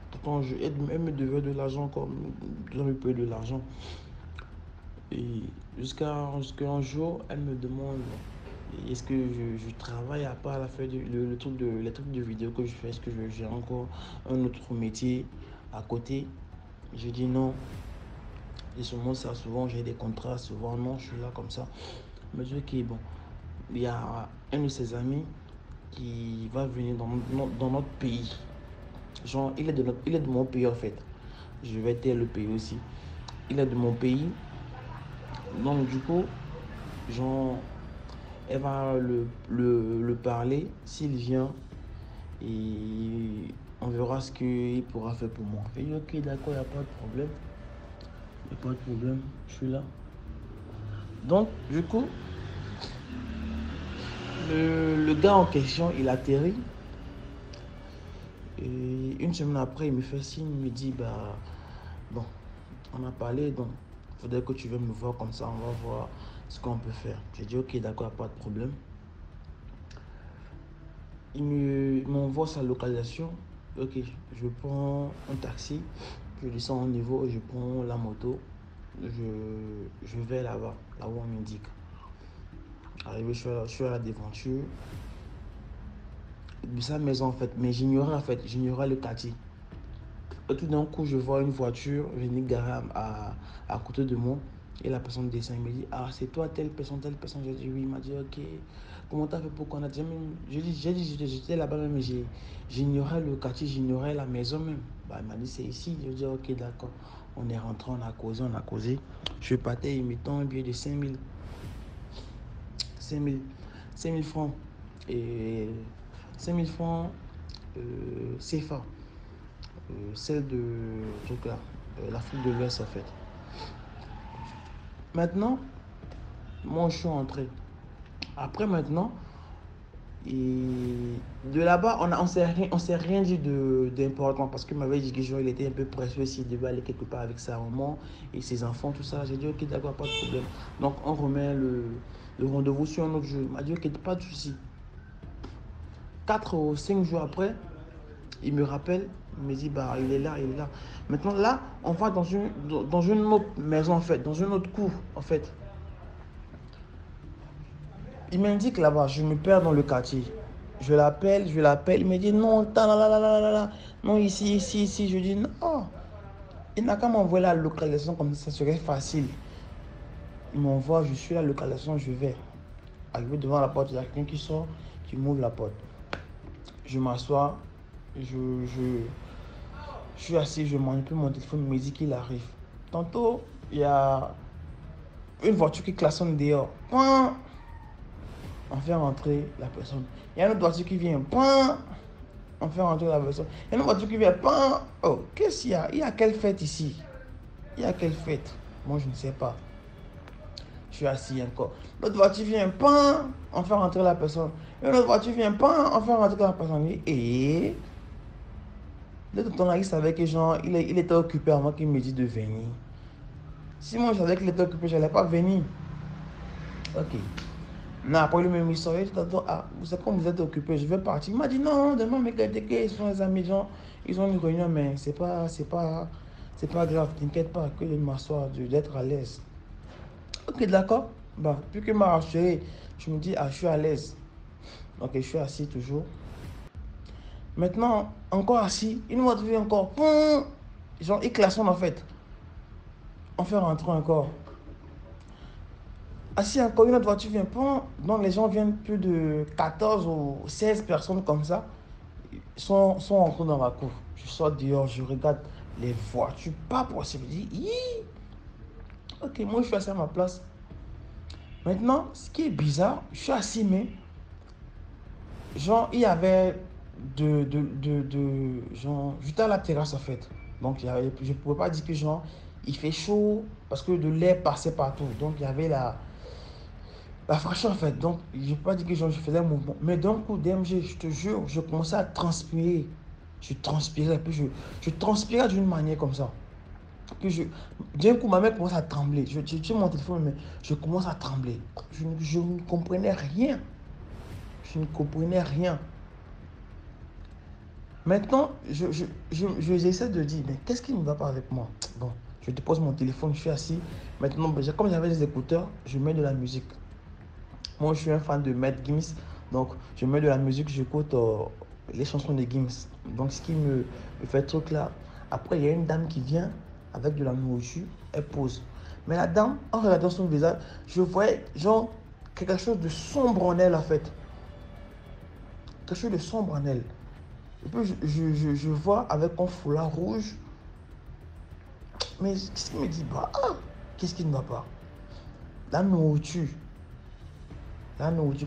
Pourtant, elle me devait de l'argent, comme elle me payait de l'argent. Et jusqu'à un jour, elle me demande est-ce que je travaille à part la faire les trucs de vidéo que je fais, est-ce que j'ai encore un autre métier à côté. Je dis non. Et seulement ça, souvent j'ai des contrats, souvent non, je suis là comme ça. Mais je dis ok, bon, il y a un de ses amis qui va venir dans notre pays. Genre, il est de mon pays en fait. Je vais être le pays aussi. Il est de mon pays. Donc du coup, genre, elle va le parler s'il vient et on verra ce qu'il pourra faire pour moi. Et ok, d'accord, il n'y a pas de problème. Il n'y a pas de problème, je suis là. Donc, du coup, le gars en question, il atterrit. Et une semaine après, il me fait signe, il me dit, bah, bon, on a parlé, donc il faudrait que tu viennes me voir comme ça, on va voir ce qu'on peut faire. J'ai dit, ok, d'accord, pas de problème. Il m'envoie sa localisation. Ok, je prends un taxi, je descends au niveau, je prends la moto, je vais là-bas, là où on m'indique. Arrivé, je suis à la devanture de sa maison en fait, mais j'ignorais le quartier. Et tout d'un coup, je vois une voiture venir garer à côté de moi. Et la personne descend, il me dit, ah, c'est toi, telle personne. J'ai dit, oui, il m'a dit, ok. Comment t'as fait pour qu'on a dit, j'étais là-bas même, mais j'ignorais le quartier, j'ignorais la maison même. Bah, il m'a dit, c'est ici. Je dis, ok, d'accord. On est rentré, on a causé, on a causé. Je partais imitant un billet de 5000. 5000 francs. Et 5000 francs CFA. Celle de truc là. L'Afrique de l'Ouest en fait. Maintenant, moi je suis entré. Après maintenant, et de là-bas, on s'est rien dit d'important parce qu'il m'avait dit que genre, il était un peu pressé s'il devait aller quelque part avec sa maman et ses enfants, tout ça. J'ai dit ok, d'accord, pas de problème. Donc on remet le rendez-vous sur un autre jour. Il m'a dit ok, pas de souci. 4 ou 5 jours après, il me rappelle, il me dit bah il est là, il est là. Maintenant là, on va dans une autre maison en fait, dans une autre cour en fait. Il m'indique là-bas, je me perds dans le quartier. Je l'appelle, il me dit non, non, ici. Je dis non. Il n'a qu'à m'envoyer la localisation comme ça serait facile. Il m'envoie, je suis la localisation, je vais. Arrivé devant la porte, il y a quelqu'un qui sort, qui m'ouvre la porte. Je m'assois, je suis assis, je manipule mon téléphone, il me dit qu'il arrive. Tantôt, il y a une voiture qui klaxonne dehors. Point. On fait rentrer la personne. Il y a une autre voiture qui vient. Point. On fait rentrer la personne. Il y a une voiture qui vient. Point. Oh, qu'est-ce qu'il y a? Il y a quelle fête ici? Il y a quelle fête? Moi, je ne sais pas. Je suis assis encore. L'autre voiture vient. Point. On fait rentrer la personne. Et l'autre voiture vient. Point. On fait rentrer la personne. Et l'autre tournaliste savait que genre, il était occupé avant qu'il me dise de venir. Si moi, je savais qu'il était occupé, je n'allais pas venir. Ok. Non, après le même histoire, il dit ah, c'est comme vous êtes occupé, je vais partir. Il m'a dit non, demain mes gars, ils sont les amis, genre, ils ont une réunion, mais c'est pas grave, t'inquiète pas, que de m'asseoir, d'être à l'aise. Ok, d'accord. Bah, plus que m'a rassuré, je me dis, ah, je suis à l'aise. Ok, je suis assis toujours. Maintenant, encore assis, une fois de vie encore, boum, genre, il klaxonne en fait. On fait rentrer encore. Assis encore, une autre voiture vient prendre. Donc les gens viennent, plus de 14 ou 16 personnes comme ça, sont rentrés dans la cour. Je sors dehors, je regarde les voitures, pas possible. Je dis, ok, moi je suis assis à ma place. Maintenant, ce qui est bizarre, je suis assis, mais genre, il y avait genre, j'étais à la terrasse en fait. Donc, je ne pouvais pas dire que genre, il fait chaud parce que de l'air passait partout. Donc, il y avait la fraîcheur en fait. Donc, je ne peux pas dire que genre, je faisais un mouvement. Mais d'un coup, DMG, je te jure, je commençais à transpirer. Je transpirais, puis je transpirais d'une manière comme ça. D'un coup, ma main commence à trembler. Je tire mon téléphone, mais je commence à trembler. Je ne comprenais rien. Je ne comprenais rien. Maintenant, j'essaie de dire, mais qu'est-ce qui ne va pas avec moi? Bon, je dépose mon téléphone, je suis assis. Maintenant, comme j'avais des écouteurs, je mets de la musique. Moi, je suis un fan de Matt Gims. Donc, je mets de la musique, j'écoute les chansons de Gims. Donc, ce qui me fait truc là. Après, il y a une dame qui vient avec de la nourriture, elle pose. Mais la dame, en regardant son visage, je voyais genre quelque chose de sombre en elle en fait. Quelque chose de sombre en elle. Et puis je vois avec un foulard rouge. Mais qu'est-ce qui me dit, bah, qu'est-ce qui ne va pas? La nourriture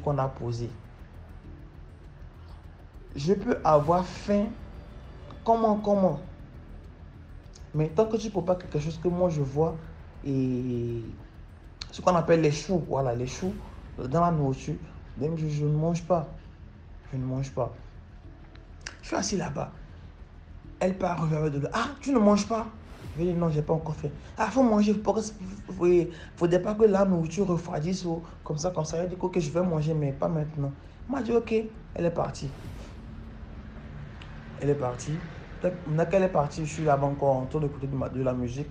qu'on a posée. Je peux avoir faim. Comment? Mais tant que tu ne peux pas quelque chose que moi je vois, et ce qu'on appelle les choux, voilà, les choux dans la nourriture, même je ne mange pas. Je ne mange pas. Je suis assis là-bas. Elle part regarder de l'eau. Ah, tu ne manges pas? Je vais dire non, je n'ai pas encore fait. Ah, il faut manger. Il ne faudrait pas que la nourriture refroidisse ou comme ça. Elle dit ok, je vais manger, mais pas maintenant. Elle m'a dit ok, elle est partie. Maintenant qu'elle est partie, je suis là-bas encore en train d'écouter de la musique.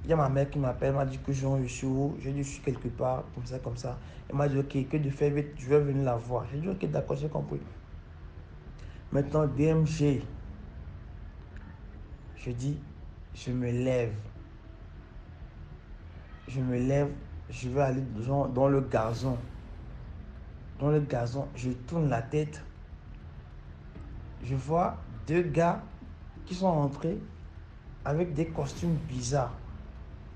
Il y a ma mère qui m'appelle, m'a dit que je suis où? J'ai dit je suis quelque part, comme ça. Elle m'a dit ok, que de faire vite, je vais venir la voir. J'ai dit ok, d'accord, j'ai compris. Maintenant, DMG. Je dis, je me lève, je vais aller dans le gazon. Dans le gazon, je tourne la tête. Je vois deux gars qui sont rentrés avec des costumes bizarres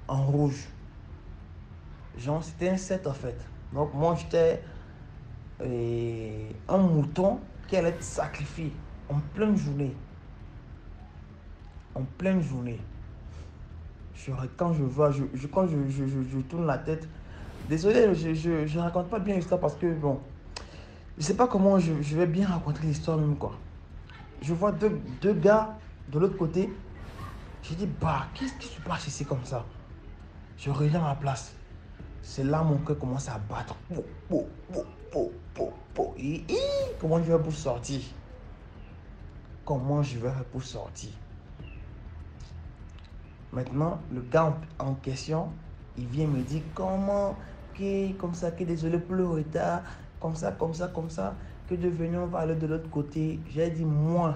en rouge. Genre, c'était un set en fait. Donc, moi, j'étais un mouton qui allait être sacrifié en pleine journée. En pleine journée. Quand je vois, quand je tourne la tête, désolé, je raconte pas bien l'histoire parce que, bon, je sais pas comment je vais bien raconter l'histoire même, quoi. Je vois deux gars de l'autre côté. J'ai dit, bah, qu'est-ce qui se passe ici comme ça? Je reviens à ma place. C'est là mon cœur commence à battre. Comment je vais pour sortir? Comment je vais faire pour sortir? Maintenant, le gars en question, il vient me dire comment, comme ça, désolé pour le retard, comme ça, que devenions on va aller de l'autre côté. J'ai dit, moi,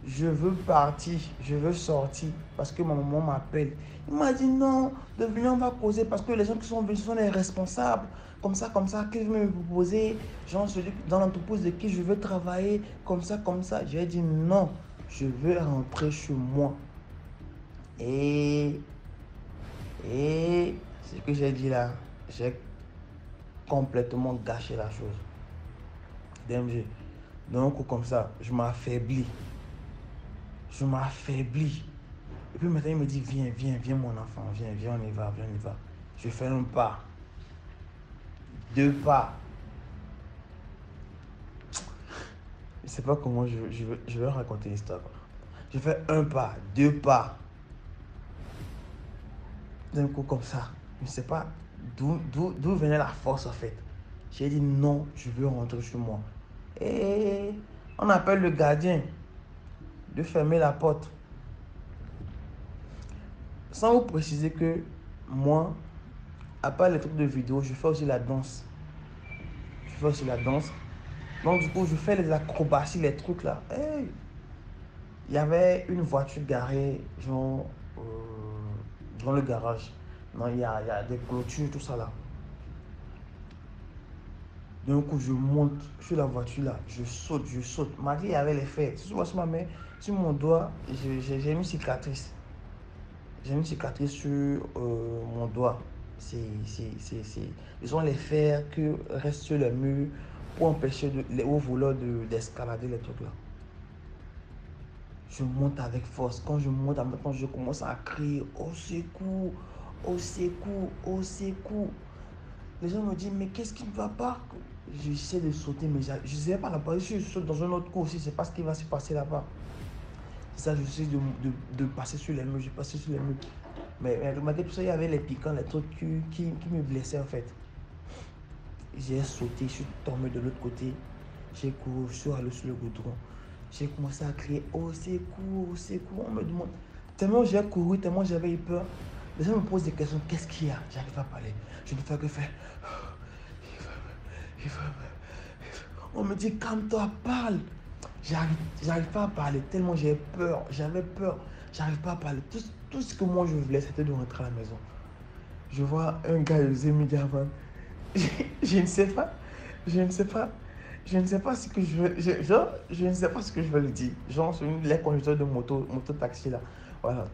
je veux partir, je veux sortir parce que ma maman m'appelle. Il m'a dit non, devenions on va causer parce que les gens qui sont venus sont les responsables. Comme ça, qu'ils veulent me proposer, genre celui dans l'entreprise de qui je veux travailler, comme ça. J'ai dit non, je veux rentrer chez moi. Et ce que j'ai dit là, j'ai complètement gâché la chose. DMG. Donc comme ça, je m'affaiblis. Et puis maintenant il me dit viens mon enfant, viens, on y va. Je fais un pas, 2 pas. Je sais pas comment je vais raconter l'histoire. Je fais 1 pas, 2 pas. D'un coup comme ça, je ne sais pas d'où venait la force en fait. J'ai dit non, je veux rentrer chez moi. Et on appelle le gardien de fermer la porte. Sans vous préciser que moi, à part les trucs de vidéo, je fais aussi la danse. Donc du coup, je fais les acrobaties, les trucs là. Hey! Il y avait une voiture garée, genre, dans le garage. Non, il y a des clôtures, tout ça là. D'un coup, je monte sur la voiture là, je saute. Marie, il y avait les fers. Si tu vois sur ma main, sur mon doigt, j'ai une cicatrice. J'ai une cicatrice sur mon doigt. Ce sont les fers qui restent sur le mur pour empêcher les hauts voleurs d'escalader les trucs là. Je monte avec force. Quand je monte, maintenant je commence à crier au secours, au secours, au secours. Les gens me disent mais qu'est-ce qui ne va pas? J'essaie de sauter, mais je ne sais pas là-bas. Je saute dans un autre coup aussi, je ne sais pas ce qui va se passer là-bas. C'est ça, j'essaie de passer sur les murs, je passais sur les murs. Mais remarquez tout ça, il y avait les piquants, les trucs qui me blessaient en fait. J'ai sauté, je suis tombé de l'autre côté. J'ai couru, je suis allé sur le goudron. J'ai commencé à crier au secours, au secours. On me demande, tellement j'ai couru, tellement j'avais eu peur. Les gens me posent des questions, qu'est-ce qu'il y a? J'arrive pas à parler. Je ne fais que faire. On me dit, calme-toi, parle. J'arrive pas à parler, tellement j'ai peur. J'avais peur. J'arrive pas à parler. Tout ce que moi je voulais, c'était de rentrer à la maison. Je vois un gars de Zemidiaman. Je ne sais pas ce que je veux. Je ne sais pas ce que je veux lui dire. Genre, c'est les conducteurs de moto-taxi là. Voilà.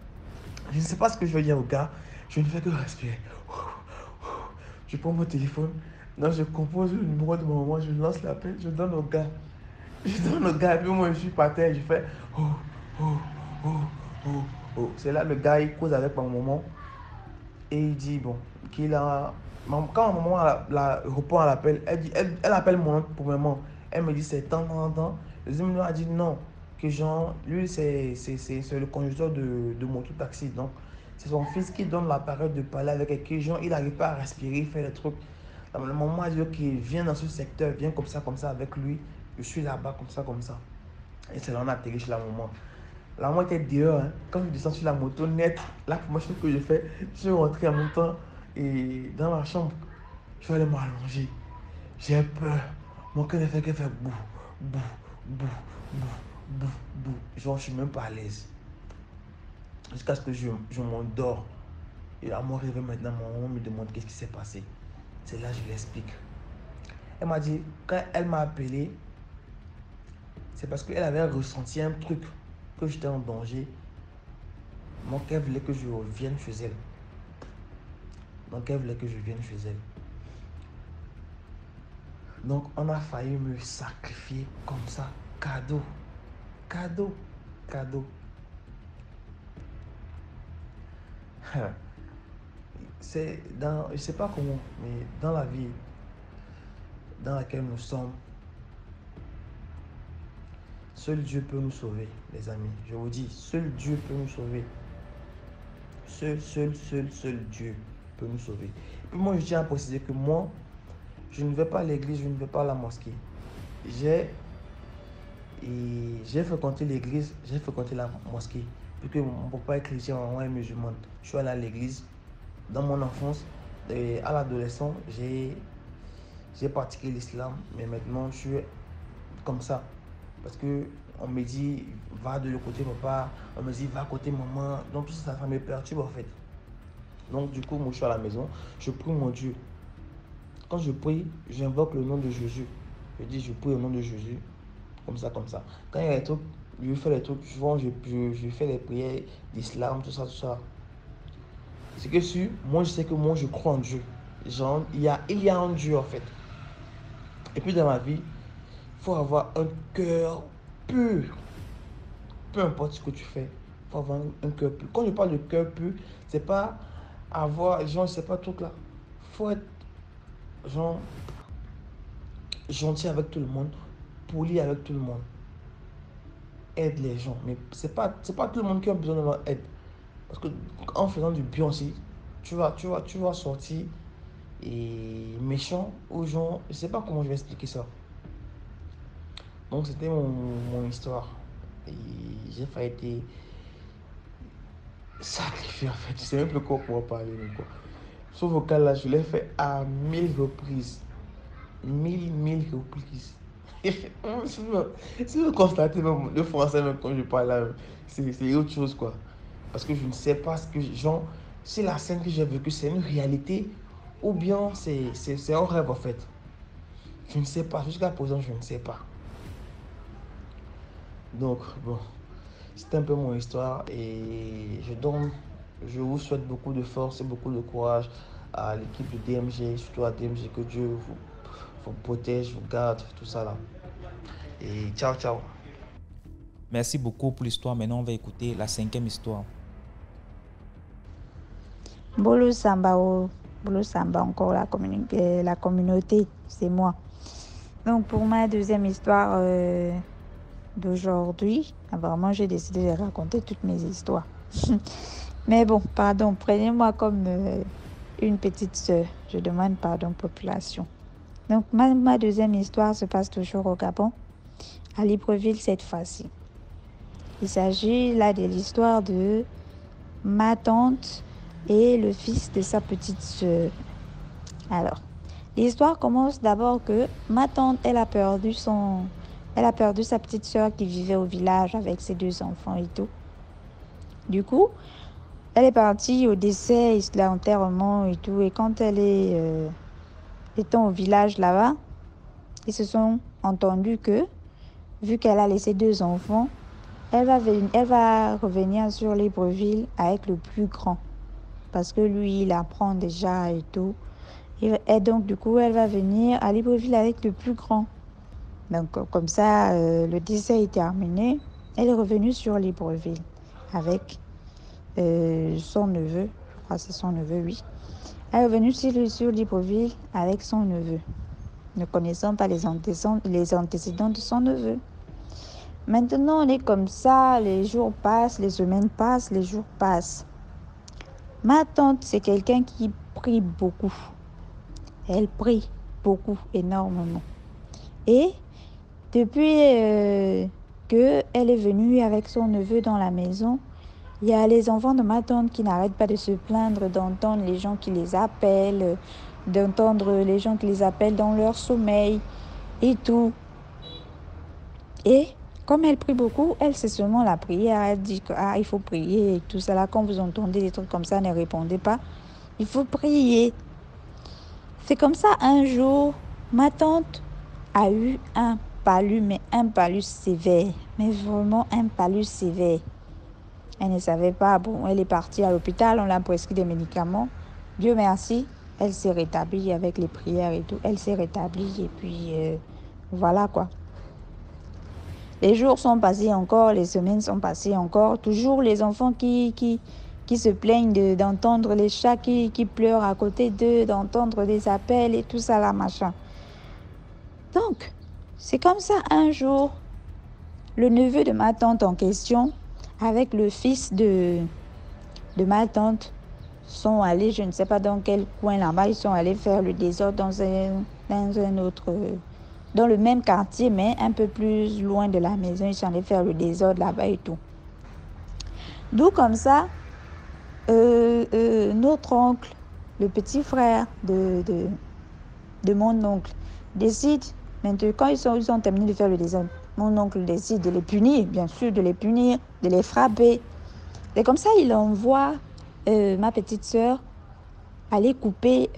Je ne sais pas ce que je veux dire au gars. Je ne fais que respirer. Je prends mon téléphone. Non, je compose le numéro de ma maman. Je lance l'appel. Je donne au gars. Et puis moi, je suis par terre. Je fais oh. C'est là le gars, il cause avec ma maman. Et il dit, bon, qu'il a. Quand ma maman répond à l'appel, elle appelle mon oncle pour maman. Elle me dit, c'est tant. Le deuxième a dit non. Que genre, lui, c'est le conducteur de moto-taxi. Donc, c'est son fils qui donne l'appareil de parler avec quelqu'un. Genre, il n'arrive pas à respirer, il fait des trucs. La maman a dit, ok, viens dans ce secteur, viens comme ça avec lui. Je suis là-bas, comme ça. Et c'est là on a atterri chez la maman. La maman était dehors. Hein. Quand je descends sur la moto, net, la première chose que je fais, je suis rentré en même temps et dans la chambre. Je vais aller m'allonger. J'ai peur. Mon cœur ne fait que faire bouh. Genre, je suis même pas à l'aise. Jusqu'à ce que je m'endors. Et à mon réveil maintenant, mon maman me demande qu'est-ce qui s'est passé. C'est là que je l'explique. Elle m'a dit, quand elle m'a appelé, c'est parce qu'elle avait ressenti un truc, que j'étais en danger. Donc, elle voulait que je vienne chez elle. Donc, elle voulait que je vienne chez elle. Donc, on a failli me sacrifier comme ça. Cadeau. Cadeau. Cadeau. C'est dans, je sais pas comment, mais dans la vie dans laquelle nous sommes, seul Dieu peut nous sauver, les amis. Je vous dis, seul Dieu peut nous sauver. Seul Dieu peut nous sauver. Et puis moi, je tiens à préciser que moi, je ne vais pas à l'église, je ne vais pas à la mosquée. J'ai fréquenté l'église, j'ai fréquenté la mosquée. Puisque mon papa est chrétien, maman est musulmane. Je suis allé à l'église. Dans mon enfance, à l'adolescence, j'ai pratiqué l'islam. Mais maintenant, je suis comme ça. Parce que on me dit, va de l'autre côté papa. On me dit, va à côté maman. Donc tout ça, ça me perturbe en fait. Donc du coup, moi, je suis à la maison. Je prie mon Dieu. Quand je prie, j'invoque le nom de Jésus. Je dis, je prie au nom de Jésus. Comme ça, comme ça. Quand il y a des trucs, je fais les trucs, souvent je fais les prières d'islam, tout ça, tout ça. C'est que moi je sais que moi je crois en Dieu. Genre, il y a un Dieu en fait. Et puis dans ma vie, il faut avoir un cœur pur. Peu importe ce que tu fais, il faut avoir un cœur pur. Quand je parle de cœur pur, c'est pas avoir, genre, c'est pas tout là. Il faut être, genre, gentil avec tout le monde, poli avec tout le monde. Aide les gens. Mais c'est pas tout le monde qui a besoin de leur aide. Parce que en faisant du bien aussi, tu vas sortir et méchant aux gens. Je sais pas comment je vais expliquer ça. Donc c'était mon histoire. Et j'ai failli être sacrifié en fait. Je sais même plus quoi pour parler. Mais quoi. Ce vocal là, je l'ai fait à 1000 reprises. 1000 reprises. Si vous constatez même le français même quand je parle là, c'est autre chose quoi. Parce que je ne sais pas ce que genre, si la scène que j'ai vécue c'est une réalité ou bien c'est un rêve en fait. Je ne sais pas, jusqu'à présent je ne sais pas. Donc bon, c'est un peu mon histoire et je vous souhaite beaucoup de force et beaucoup de courage à l'équipe de DMG, surtout à DMG, que Dieu vous protège, vous garde, tout ça là. Et ciao, ciao. Merci beaucoup pour l'histoire. Maintenant, on va écouter la 5e histoire. Bolo Samba, encore la communauté, c'est moi. Donc pour ma 2e histoire d'aujourd'hui, vraiment j'ai décidé de raconter toutes mes histoires. Mais bon, pardon, prenez-moi comme une petite sœur. Je demande pardon, population. Donc ma 2e histoire se passe toujours au Gabon, à Libreville cette fois-ci. Il s'agit là de l'histoire de ma tante et le fils de sa petite sœur. Alors, l'histoire commence d'abord que ma tante, elle a perdu sa petite sœur qui vivait au village avec ses 2 enfants et tout. Du coup, elle est partie au décès, l'enterrement et tout. Et quand elle est étant au village là-bas, ils se sont entendus que, vu qu'elle a laissé 2 enfants, elle va revenir sur Libreville avec le plus grand. Parce que lui, il apprend déjà et tout. Et donc, du coup, elle va venir à Libreville avec le plus grand. Donc, comme ça, le décès est terminé. Elle est revenue sur Libreville avec son neveu. Je crois que c'est son neveu, oui. Elle est revenue sur Libreville avec son neveu, ne connaissant pas les antécédents de son neveu. Maintenant, on est comme ça, les jours passent, les semaines passent, les jours passent. Ma tante, c'est quelqu'un qui prie beaucoup. Elle prie beaucoup, énormément. Et depuis qu'elle est venue avec son neveu dans la maison, il y a les enfants de ma tante qui n'arrêtent pas de se plaindre, d'entendre les gens qui les appellent, dans leur sommeil et tout. Et comme elle prie beaucoup, elle sait seulement la prière. Elle dit qu'il faut prier et tout ça. Là, quand vous entendez des trucs comme ça, ne répondez pas. Il faut prier. C'est comme ça, un jour, ma tante a eu un palud, mais un palud sévère. Mais vraiment un palud sévère. Elle ne savait pas. Bon, elle est partie à l'hôpital, on l'a prescrit des médicaments. Dieu merci, elle s'est rétablie avec les prières et tout. Elle s'est rétablie et puis voilà quoi. Les jours sont passés encore, les semaines sont passées encore. Toujours les enfants qui se plaignent d'entendre les chats qui pleurent à côté d'eux, d'entendre des appels et tout ça là, machin. Donc, c'est comme ça un jour, le neveu de ma tante en question, avec le fils de ma tante, sont allés, je ne sais pas dans quel coin là-bas, ils sont allés faire le désordre dans un autre, dans le même quartier, mais un peu plus loin de la maison. Ils sont allés faire le désordre là-bas et tout. D'où comme ça, notre oncle, le petit frère de mon oncle, décide, maintenant, quand ils ont terminé de faire le désordre, mon oncle décide de les punir, bien sûr, de les punir, de les frapper. Et comme ça, il envoie ma petite sœur aller couper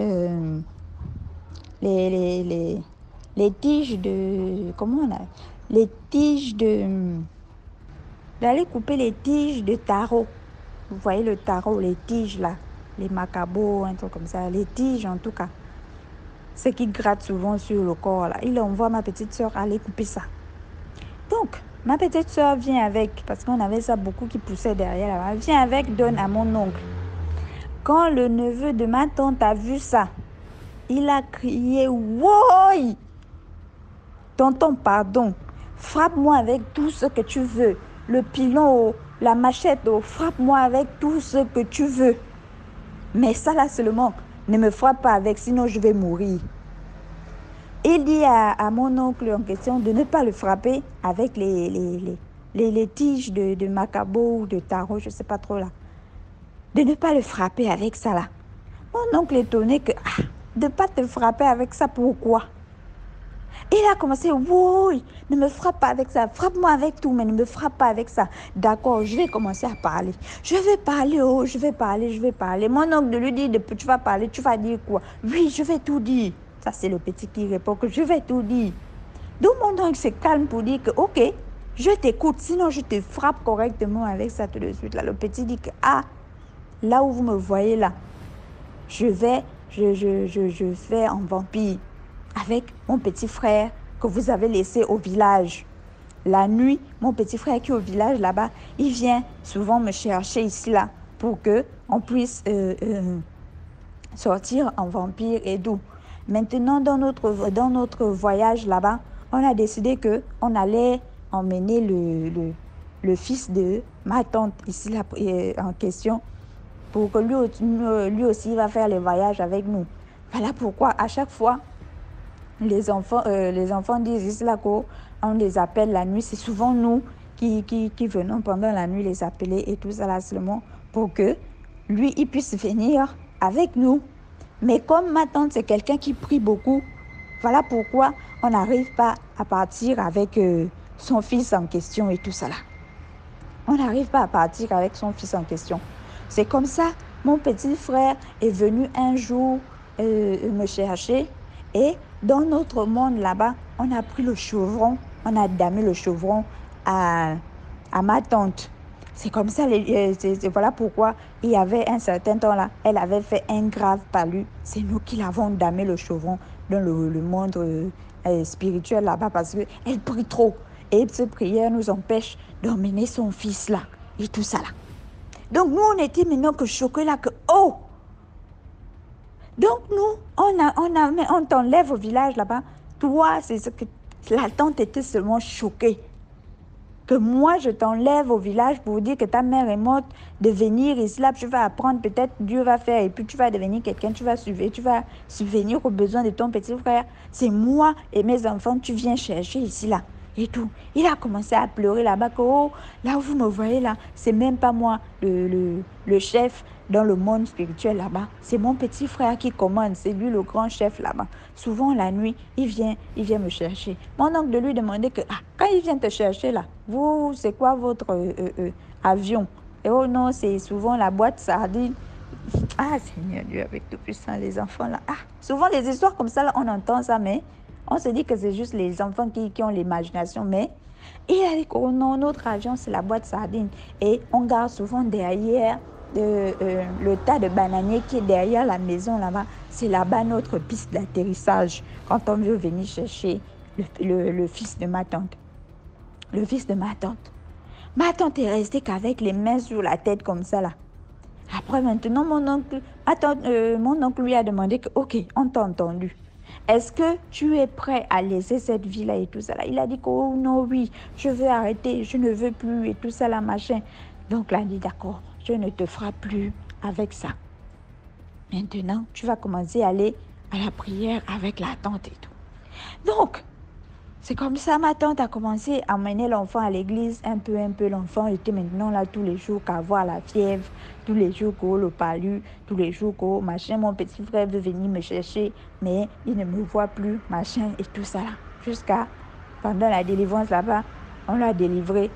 les tiges de... Comment on a... Les tiges de... D'aller couper les tiges de taro. Vous voyez le taro, les tiges là, les macabos, un truc comme ça, les tiges en tout cas. Ce qui gratte souvent sur le corps là. Il envoie ma petite sœur aller couper ça. Donc, ma petite sœur vient avec, parce qu'on avait ça beaucoup qui poussait derrière là-bas, vient avec, donne à mon oncle. Quand le neveu de ma tante a vu ça, il a crié « Woy! Tonton, pardon, frappe-moi avec tout ce que tu veux. Le pilon, la machette, frappe-moi avec tout ce que tu veux. Mais ça là seulement, ne me frappe pas avec, sinon je vais mourir. » Il dit à mon oncle en question de ne pas le frapper avec les tiges de macabo ou de taro, je ne sais pas trop là. De ne pas le frapper avec ça là. Mon oncle étonné que, de ne pas te frapper avec ça, pourquoi? Il a commencé, oui, ne me frappe pas avec ça, frappe-moi avec tout, mais ne me frappe pas avec ça. D'accord, je vais commencer à parler. Je vais parler, je vais parler. Mon oncle lui dit, tu vas parler, tu vas dire quoi? Oui, je vais tout dire. Ça, c'est le petit qui répond que je vais tout dire. Donc, mon oncle se calme pour dire que, ok, je t'écoute, sinon je te frappe correctement avec ça tout de suite. Là, le petit dit que, là où vous me voyez là, je vais en vampire avec mon petit frère que vous avez laissé au village. La nuit, mon petit frère qui est au village là-bas, il vient souvent me chercher ici là pour que on puisse sortir en vampire et d'où. Maintenant, dans notre voyage là-bas, on a décidé que on allait emmener le fils de ma tante ici là, en question, pour que lui aussi va faire les voyages avec nous. Voilà pourquoi à chaque fois, les enfants disent ici là qu'on les appelle la nuit. C'est souvent nous qui venons pendant la nuit les appeler et tout ça là seulement pour que lui, il puisse venir avec nous. Mais comme ma tante, c'est quelqu'un qui prie beaucoup, voilà pourquoi on n'arrive pas à partir avec son fils en question et tout ça là. On n'arrive pas à partir avec son fils en question. C'est comme ça, mon petit frère est venu un jour me chercher et dans notre monde là-bas, on a pris le chevron, on a damé le chevron à ma tante. C'est comme ça, voilà pourquoi il y avait un certain temps là, elle avait fait un grave palu. C'est nous qui l'avons damé le chevron dans le monde spirituel là-bas parce qu'elle prie trop. Et cette prière nous empêche d'emmener son fils là et tout ça là. Donc nous, on était maintenant que choqués là que, donc nous, on t'enlève au village là-bas. Toi, c'est ce que la tante était seulement choquée. Que moi, je t'enlève au village pour dire que ta mère est morte, de venir ici, là, tu vas apprendre, peut-être Dieu va faire, et puis tu vas devenir quelqu'un, tu vas subvenir aux besoins de ton petit frère. C'est moi et mes enfants, tu viens chercher ici, là, et tout. Il a commencé à pleurer là-bas, que, là où vous me voyez, là, c'est même pas moi, le chef dans le monde spirituel là-bas. C'est mon petit frère qui commande, c'est lui le grand chef là-bas. Souvent, la nuit, il vient me chercher. Mon oncle lui demandait que, quand il vient te chercher là, vous, c'est quoi votre avion? Et non, c'est souvent la boîte sardine. Seigneur Dieu, avec tout puissant, les enfants là. Souvent, les histoires comme ça, là, on entend ça, mais On se dit que c'est juste les enfants qui ont l'imagination, mais il a dit que oh non, notre avion, c'est la boîte sardine. Et on garde souvent derrière le tas de bananiers qui est derrière la maison là-bas. C'est là-bas notre piste d'atterrissage quand on veut venir chercher le fils de ma tante. Le fils de ma tante. Ma tante est restée qu'avec les mains sur la tête comme ça là. Après maintenant, mon oncle lui a demandé que, ok, on t'a entendu. Est-ce que tu es prêt à laisser cette vie-là et tout ça là? Il a dit que, oh non, oui, je veux arrêter, je ne veux plus et tout ça là, machin. Donc là, il a dit, d'accord, je ne te ferai plus avec ça. Maintenant, tu vas commencer à aller à la prière avec la tante et tout. Donc, c'est comme ça, ma tante a commencé à mener l'enfant à l'église, un peu. L'enfant était maintenant là tous les jours qu'à avoir la fièvre, tous les jours qu'au le palu, tous les jours qu'au machin. Mon petit frère veut venir me chercher, mais il ne me voit plus, machin et tout ça là. Jusqu'à, pendant la délivrance là-bas, on l'a délivré,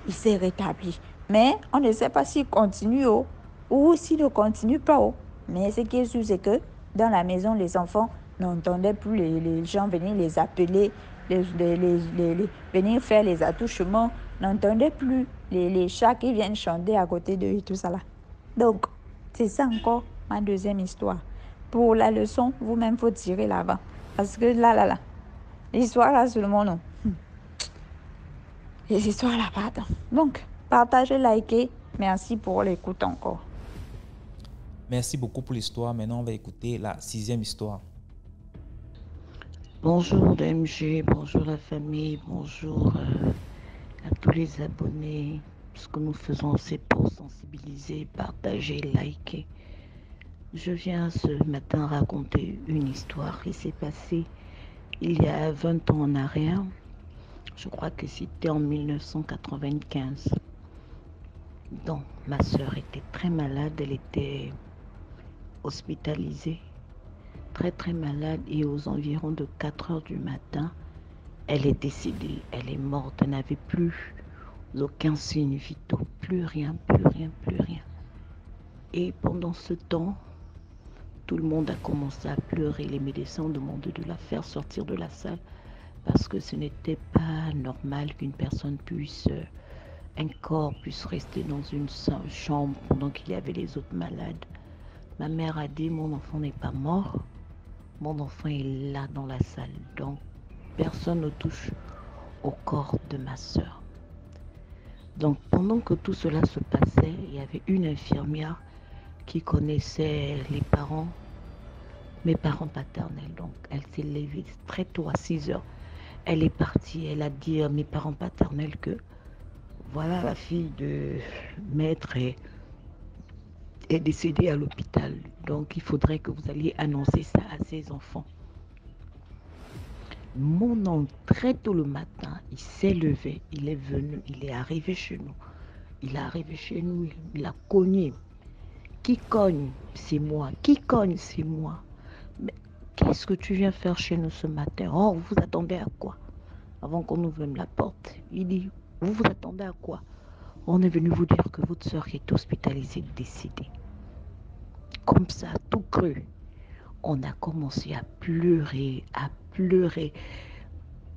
il s'est rétabli. Mais on ne sait pas s'il continue ou s'il ne continue pas. Mais ce qui est sûr, c'est que dans la maison, les enfants n'entendaient plus les gens venir les appeler, venir faire les attouchements, n'entendaient plus les chats qui viennent chanter à côté d'eux et tout ça là. Donc, c'est ça encore ma deuxième histoire. Pour la leçon, vous-même, faut tirer là-bas. Parce que là, l'histoire là, seulement non. Les histoires là, pardon. Donc, partagez, likez. Merci pour l'écoute encore. Merci beaucoup pour l'histoire. Maintenant, on va écouter la 6e histoire. Bonjour DMG, bonjour la famille, bonjour à tous les abonnés. Ce que nous faisons, c'est pour sensibiliser, partager, liker. Je viens ce matin raconter une histoire qui s'est passée il y a 20 ans en arrière. Je crois que c'était en 1995. Donc, ma soeur était très malade, elle était hospitalisée, très malade, et aux environs de 4 heures du matin, elle est décédée, elle est morte, elle n'avait plus aucun signe vital, plus rien. Et pendant ce temps, tout le monde a commencé à pleurer, les médecins ont demandé de la faire sortir de la salle parce que ce n'était pas normal qu'une personne un corps puisse rester dans une chambre pendant qu'il y avait les autres malades. Ma mère a dit, mon enfant n'est pas mort, mon enfant est là dans la salle, donc personne ne touche au corps de ma soeur. Donc pendant que tout cela se passait, il y avait une infirmière qui connaissait les parents, mes parents paternels. Donc elle s'est levée très tôt à 6 heures. Elle est partie, elle a dit à mes parents paternels que voilà, la fille de maître est décédée à l'hôpital. Donc il faudrait que vous alliez annoncer ça à ses enfants. Mon oncle, très tôt le matin, il s'est levé, il est venu, il est arrivé chez nous. Il est arrivé chez nous, il a cogné. Qui cogne? C'est moi. Qui cogne? C'est moi. Mais qu'est-ce que tu viens faire chez nous ce matin? Oh, vous attendez à quoi? Avant qu'on ouvre même la porte, il dit, vous attendez à quoi? On est venu vous dire que votre soeur qui est hospitalisée, décédée. Comme ça, tout cru. On a commencé à pleurer.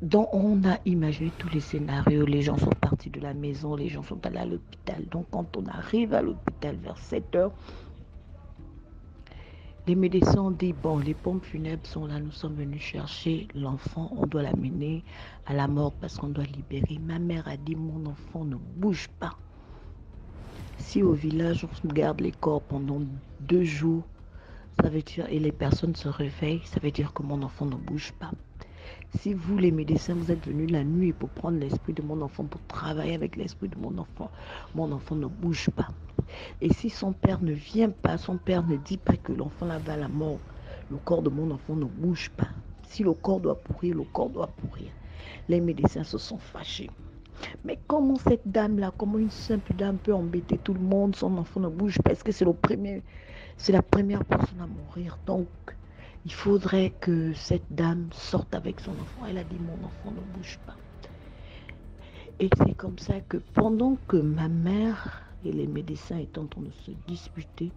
Donc on a imaginé tous les scénarios. Les gens sont partis de la maison, les gens sont allés à l'hôpital. Donc quand on arrive à l'hôpital vers 7 heures, les médecins ont dit, bon, les pompes funèbres sont là, nous sommes venus chercher l'enfant, on doit l'amener à la mort parce qu'on doit libérer. Ma mère a dit, mon enfant ne bouge pas. Si au village on garde les corps pendant 2 jours, ça veut dire, et les personnes se réveillent, ça veut dire que mon enfant ne bouge pas. Si vous, les médecins, vous êtes venus la nuit pour prendre l'esprit de mon enfant, pour travailler avec l'esprit de mon enfant ne bouge pas. Et si son père ne vient pas, son père ne dit pas que l'enfant là va à la mort, le corps de mon enfant ne bouge pas. Si le corps doit pourrir, le corps doit pourrir. Les médecins se sont fâchés. Mais comment cette dame-là, comment une simple dame peut embêter tout le monde, son enfant ne bouge pas? Est-ce que c'est la première personne à mourir? Donc, il faudrait que cette dame sorte avec son enfant. Elle a dit, mon enfant ne bouge pas. Et c'est comme ça que pendant que ma mère et les médecins étaient en train de se disputer,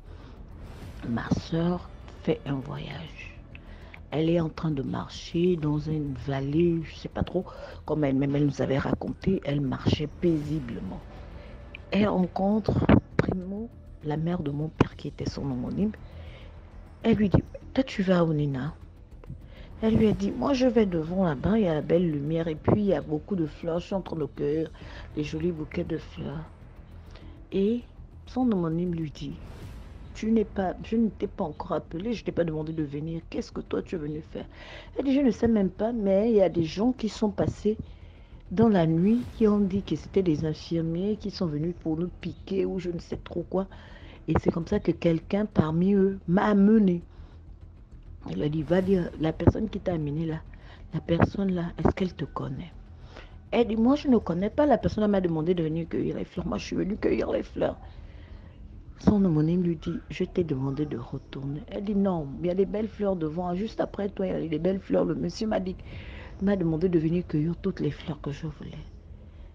ma soeur fait un voyage. Elle est en train de marcher dans une vallée, je ne sais pas trop comment elle-même elle nous avait raconté, elle marchait paisiblement. Elle rencontre Primo, la mère de mon père qui était son homonyme. Elle lui dit, toi tu vas où Nina? Elle lui a dit, moi je vais devant là-bas, il y a la belle lumière et puis il y a beaucoup de fleurs, je suis en train de cueillir des jolis bouquets de fleurs. Et son homonyme lui dit, je ne t'ai pas encore appelé, je ne t'ai pas demandé de venir, qu'est-ce que toi tu es venu faire? Elle dit, je ne sais même pas, mais il y a des gens qui sont passés dans la nuit, qui ont dit que c'était des infirmiers qui sont venus pour nous piquer ou je ne sais trop quoi. Et c'est comme ça que quelqu'un parmi eux m'a amené. Elle a dit, va dire, la personne qui t'a amené là, la personne là, est-ce qu'elle te connaît? Elle dit, moi je ne connais pas, la personne m'a demandé de venir cueillir les fleurs, moi je suis venue cueillir les fleurs. Son homonyme lui dit, je t'ai demandé de retourner. Elle dit, non, il y a des belles fleurs devant, juste après toi, il y a des belles fleurs. Le monsieur m'a demandé de venir cueillir toutes les fleurs que je voulais.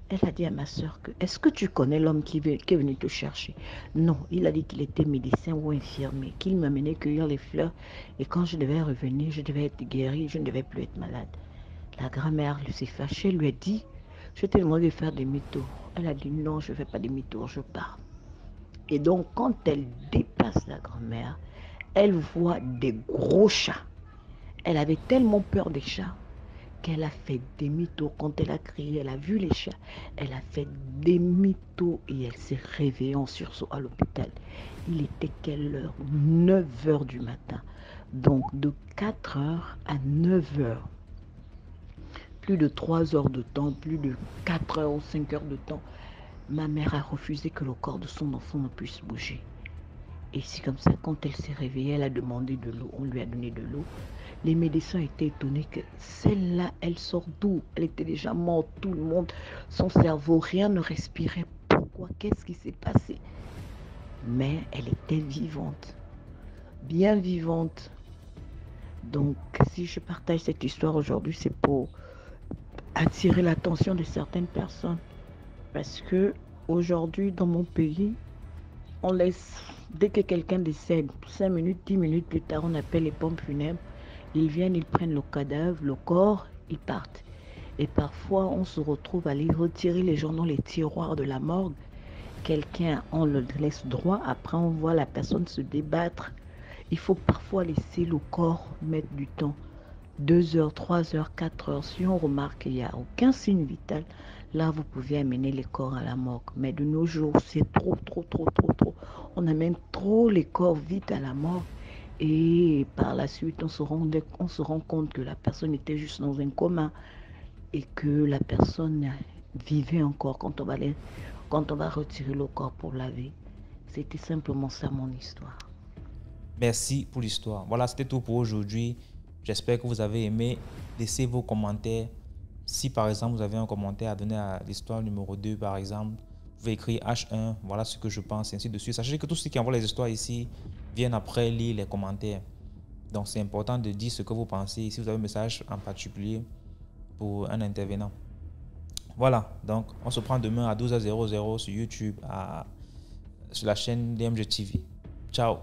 Elle a dit à ma soeur que, est-ce que tu connais l'homme qui est venu te chercher? Non, il a dit qu'il était médecin ou infirmier, qu'il m'amenait cueillir les fleurs et quand je devais revenir, je devais être guérie, je ne devais plus être malade. La grand-mère s'est fâchée, lui a dit, je t'ai demandé de faire demi-tour. Elle a dit, non, je ne fais pas demi-tour, je pars. Et donc, quand elle dépasse la grand-mère, elle voit des gros chats. Elle avait tellement peur des chats qu'elle a fait demi-tour. Quand elle a crié, elle a vu les chats. Elle a fait demi-tour et elle s'est réveillée en sursaut à l'hôpital. Il était quelle heure? 9 heures du matin. Donc, de 4 heures à 9 heures. Plus de 3 heures de temps, plus de 4 heures ou 5 heures de temps. Ma mère a refusé que le corps de son enfant ne puisse bouger. Et c'est comme ça, quand elle s'est réveillée, elle a demandé de l'eau. On lui a donné de l'eau. Les médecins étaient étonnés que celle-là, elle sort d'où? Elle était déjà morte, tout le monde, son cerveau, rien ne respirait. Pourquoi? Qu'est-ce qui s'est passé? Mais elle était vivante, bien vivante. Donc, si je partage cette histoire aujourd'hui, c'est pour attirer l'attention de certaines personnes. Parce que aujourd'hui, dans mon pays, on laisse, dès que quelqu'un décède, 5 minutes, 10 minutes plus tard, on appelle les pompes funèbres. Ils viennent, ils prennent le cadavre, le corps, ils partent. Et parfois, on se retrouve à aller retirer les gens dans les tiroirs de la morgue. Quelqu'un, on le laisse droit, après on voit la personne se débattre. Il faut parfois laisser le corps mettre du temps. 2 heures, 3 heures, 4 heures. Si on remarque qu'il n'y a aucun signe vital, là, vous pouvez amener les corps à la morgue. Mais de nos jours, c'est trop. On amène trop les corps vite à la morgue. Et par la suite, on se rend compte que la personne était juste dans un coma et que la personne vivait encore quand on va retirer le corps pour laver. C'était simplement ça mon histoire. Merci pour l'histoire. Voilà, c'était tout pour aujourd'hui. J'espère que vous avez aimé. Laissez vos commentaires. Si par exemple vous avez un commentaire à donner à l'histoire numéro 2 par exemple, vous pouvez écrire H1, voilà ce que je pense, et ainsi de suite. Sachez que tous ceux qui envoient les histoires ici viennent après lire les commentaires. Donc c'est important de dire ce que vous pensez. Si vous avez un message en particulier pour un intervenant. Voilà, donc on se prend demain à 12h00 sur YouTube, sur la chaîne DMG TV. Ciao.